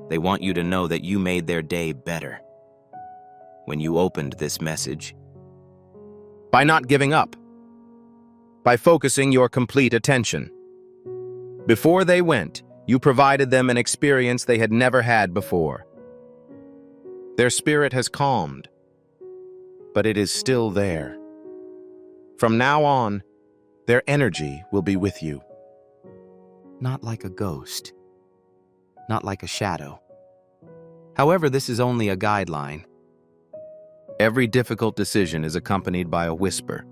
They want you to know that you made their day better when you opened this message. By not giving up, by focusing your complete attention. Before they went, you provided them an experience they had never had before. Their spirit has calmed, but it is still there. From now on, their energy will be with you. Not like a ghost, not like a shadow. However, this is only a guideline. Every difficult decision is accompanied by a whisper.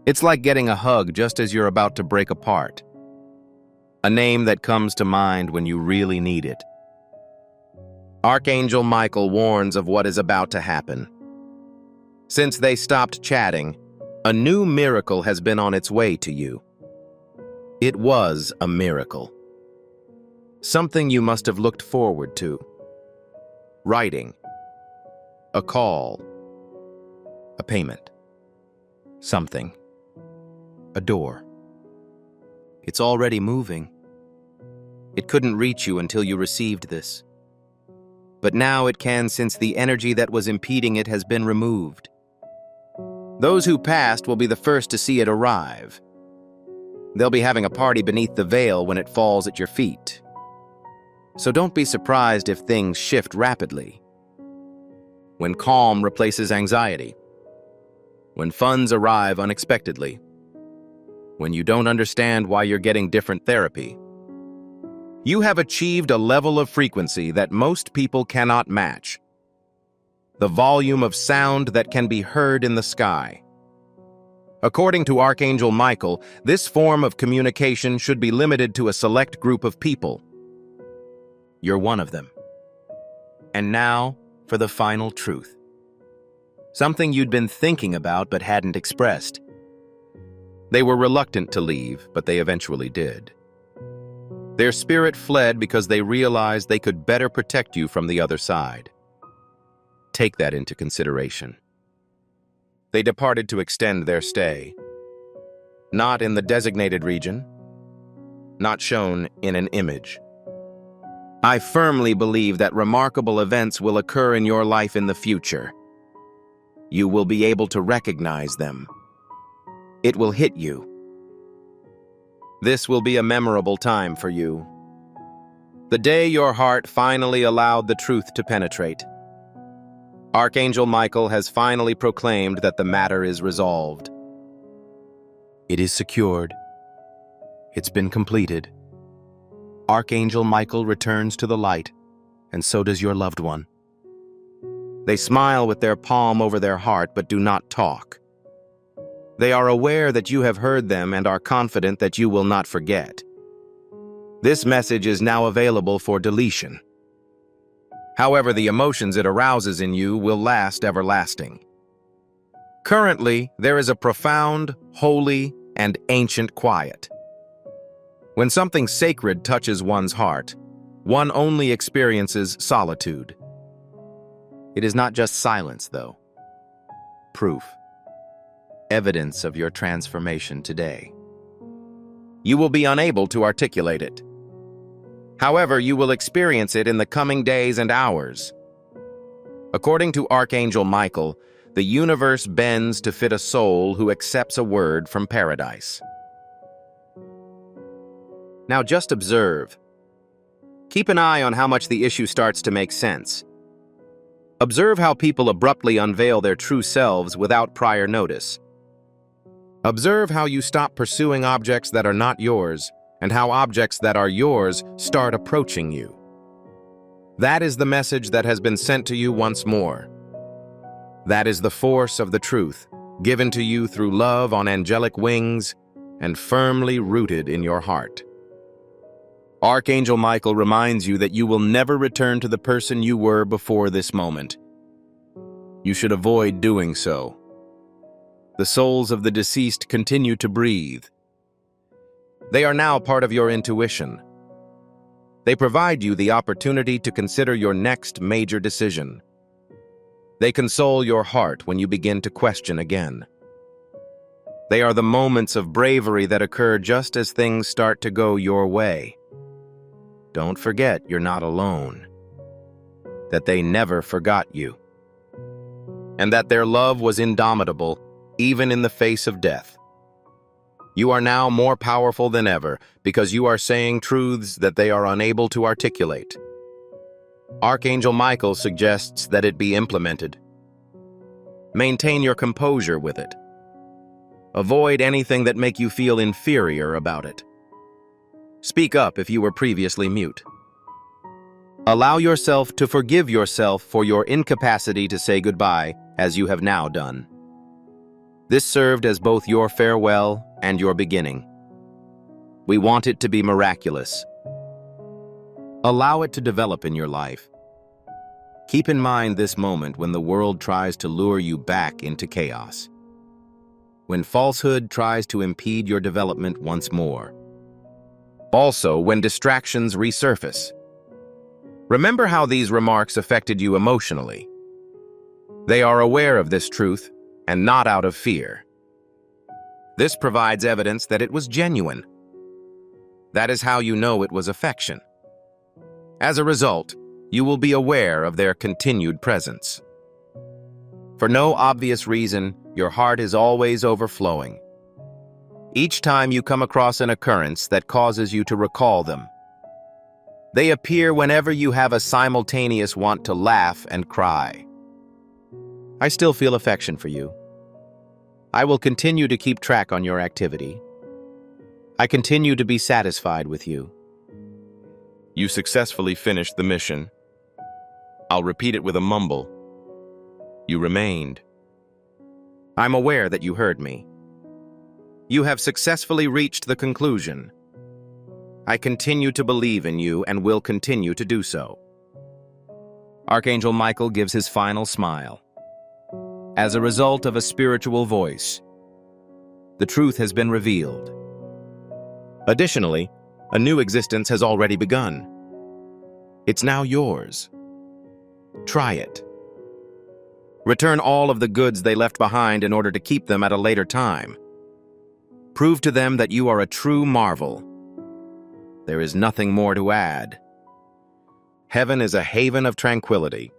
It's like getting a hug just as you're about to break apart. A name that comes to mind when you really need it. Archangel Michael warns of what is about to happen. Since they stopped chatting, a new miracle has been on its way to you. It was a miracle. Something you must have looked forward to. Writing. A call. A payment. Something. A door. It's already moving. It couldn't reach you until you received this. But now it can, since the energy that was impeding it has been removed. Those who passed will be the first to see it arrive. They'll be having a party beneath the veil when it falls at your feet. So don't be surprised if things shift rapidly. When calm replaces anxiety. When funds arrive unexpectedly. When you don't understand why you're getting different therapy. You have achieved a level of frequency that most people cannot match. The volume of sound that can be heard in the sky. According to Archangel Michael, this form of communication should be limited to a select group of people. You're one of them. And now, for the final truth. Something you'd been thinking about but hadn't expressed. They were reluctant to leave, but they eventually did. Their spirit fled because they realized they could better protect you from the other side. Take that into consideration. They departed to extend their stay. Not in the designated region, not shown in an image. I firmly believe that remarkable events will occur in your life in the future. You will be able to recognize them. It will hit you. This will be a memorable time for you. The day your heart finally allowed the truth to penetrate. Archangel Michael has finally proclaimed that the matter is resolved. It is secured. It's been completed. Archangel Michael returns to the light, and so does your loved one. They smile with their palm over their heart but do not talk. They are aware that you have heard them and are confident that you will not forget. This message is now available for deletion. However, the emotions it arouses in you will last everlasting. Currently, there is a profound, holy, and ancient quiet. When something sacred touches one's heart, one only experiences solitude. It is not just silence, though. Proof. Evidence of your transformation today. You will be unable to articulate it. However, you will experience it in the coming days and hours. According to Archangel Michael, the universe bends to fit a soul who accepts a word from paradise. Now just observe. Keep an eye on how much the issue starts to make sense. Observe how people abruptly unveil their true selves without prior notice. Observe how you stop pursuing objects that are not yours and how objects that are yours start approaching you. That is the message that has been sent to you once more. That is the force of the truth, given to you through love on angelic wings and firmly rooted in your heart. Archangel Michael reminds you that you will never return to the person you were before this moment. You should avoid doing so. The souls of the deceased continue to breathe. They are now part of your intuition. They provide you the opportunity to consider your next major decision. They console your heart when you begin to question again. They are the moments of bravery that occur just as things start to go your way. Don't forget you're not alone, that they never forgot you, and that their love was indomitable, even in the face of death. You are now more powerful than ever because you are saying truths that they are unable to articulate. Archangel Michael suggests that it be implemented. Maintain your composure with it. Avoid anything that make you feel inferior about it. Speak up if you were previously mute. Allow yourself to forgive yourself for your incapacity to say goodbye, as you have now done. This served as both your farewell and your beginning. We want it to be miraculous. Allow it to develop in your life. Keep in mind this moment when the world tries to lure you back into chaos. When falsehood tries to impede your development once more. Also, when distractions resurface. Remember how these remarks affected you emotionally. They are aware of this truth and not out of fear. This provides evidence that it was genuine. That is how you know it was affection. As a result, you will be aware of their continued presence. For no obvious reason, your heart is always overflowing. Each time you come across an occurrence that causes you to recall them. They appear whenever you have a simultaneous want to laugh and cry. I still feel affection for you. I will continue to keep track on your activity. I continue to be satisfied with you. You successfully finished the mission. I'll repeat it with a mumble. You remained. I'm aware that you heard me. You have successfully reached the conclusion. I continue to believe in you and will continue to do so. Archangel Michael gives his final smile. As a result of a spiritual voice, the truth has been revealed. Additionally, a new existence has already begun. It's now yours. Try it. Return all of the goods they left behind in order to keep them at a later time. Prove to them that you are a true marvel. There is nothing more to add. Heaven is a haven of tranquility.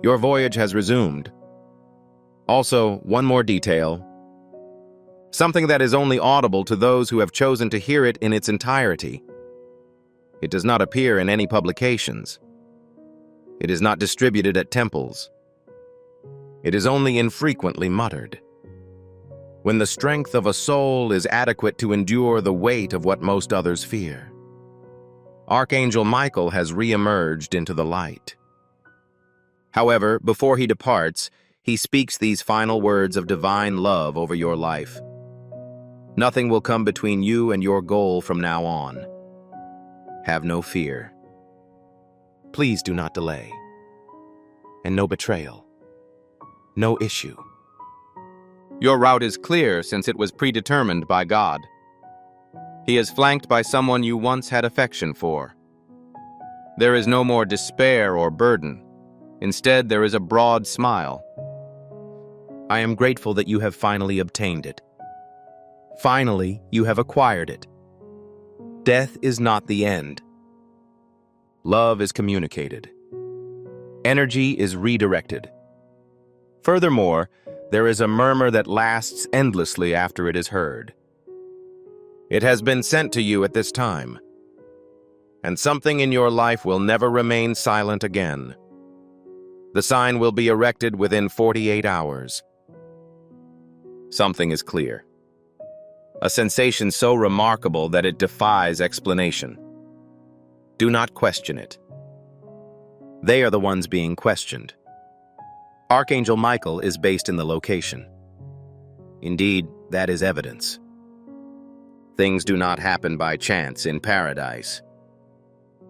Your voyage has resumed. Also, one more detail. Something that is only audible to those who have chosen to hear it in its entirety. It does not appear in any publications. It is not distributed at temples. It is only infrequently muttered. When the strength of a soul is adequate to endure the weight of what most others fear. Archangel Michael has re-emerged into the light. However, before he departs, he speaks these final words of divine love over your life. Nothing will come between you and your goal from now on. Have no fear. Please do not delay. And no betrayal. No issue. Your route is clear since it was predetermined by God. He is flanked by someone you once had affection for. There is no more despair or burden. Instead, there is a broad smile. I am grateful that you have finally obtained it. Finally, you have acquired it. Death is not the end. Love is communicated. Energy is redirected. Furthermore, there is a murmur that lasts endlessly after it is heard. It has been sent to you at this time, and something in your life will never remain silent again. The sign will be erected within 48 hours. Something is clear. A sensation so remarkable that it defies explanation. Do not question it. They are the ones being questioned. Archangel Michael is based in the location. Indeed, that is evidence. Things do not happen by chance in paradise.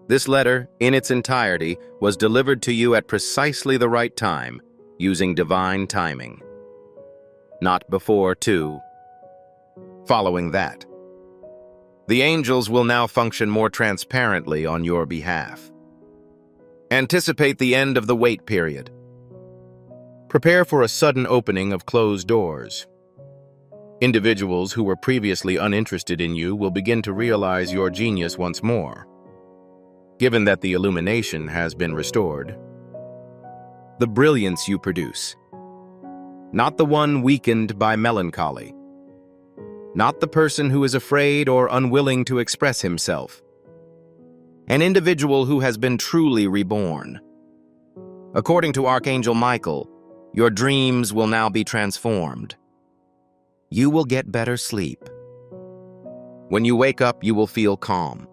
This letter, in its entirety, was delivered to you at precisely the right time, using divine timing. Not before, too. Following that. The angels will now function more transparently on your behalf. Anticipate the end of the wait period. Prepare for a sudden opening of closed doors. Individuals who were previously uninterested in you will begin to realize your genius once more, given that the illumination has been restored. The brilliance you produce, not the one weakened by melancholy, not the person who is afraid or unwilling to express himself, an individual who has been truly reborn. According to Archangel Michael, your dreams will now be transformed. You will get better sleep. When you wake up, you will feel calm.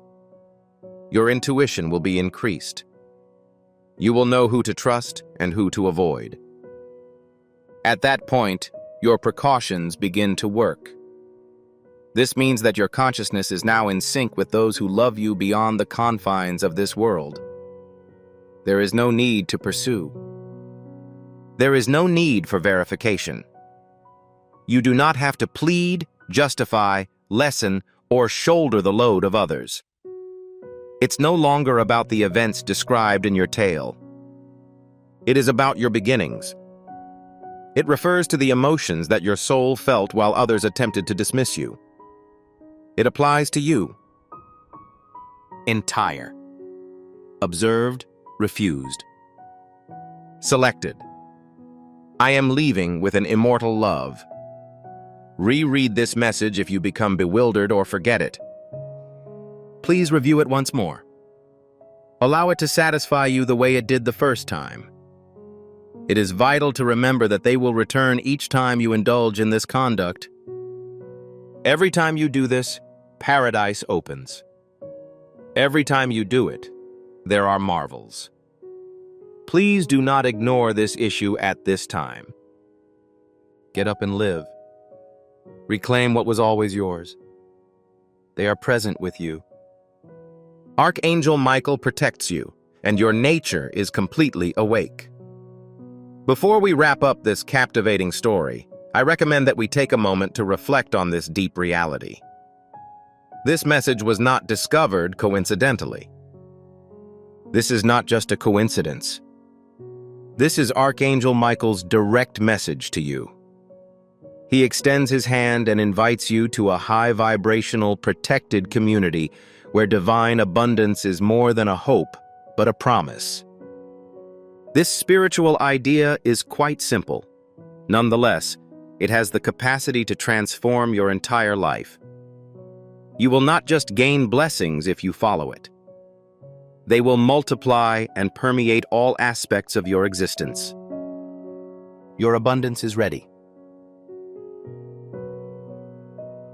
Your intuition will be increased. You will know who to trust and who to avoid. At that point, your precautions begin to work. This means that your consciousness is now in sync with those who love you beyond the confines of this world. There is no need to pursue. There is no need for verification. You do not have to plead, justify, lessen, or shoulder the load of others. It's no longer about the events described in your tale. It is about your beginnings. It refers to the emotions that your soul felt while others attempted to dismiss you. It applies to you. Entire. Observed, refused. Selected. I am leaving with an immortal love. Reread this message if you become bewildered or forget it. Please review it once more. Allow it to satisfy you the way it did the first time. It is vital to remember that they will return each time you indulge in this conduct. Every time you do this, paradise opens. Every time you do it, there are marvels. Please do not ignore this issue at this time. Get up and live. Reclaim what was always yours. They are present with you. Archangel Michael protects you, and your nature is completely awake. Before we wrap up this captivating story, I recommend that we take a moment to reflect on this deep reality. This message was not discovered coincidentally. This is not just a coincidence. This is Archangel Michael's direct message to you. He extends his hand and invites you to a high-vibrational, protected community where divine abundance is more than a hope, but a promise. This spiritual idea is quite simple. Nonetheless, it has the capacity to transform your entire life. You will not just gain blessings if you follow it. They will multiply and permeate all aspects of your existence. Your abundance is ready.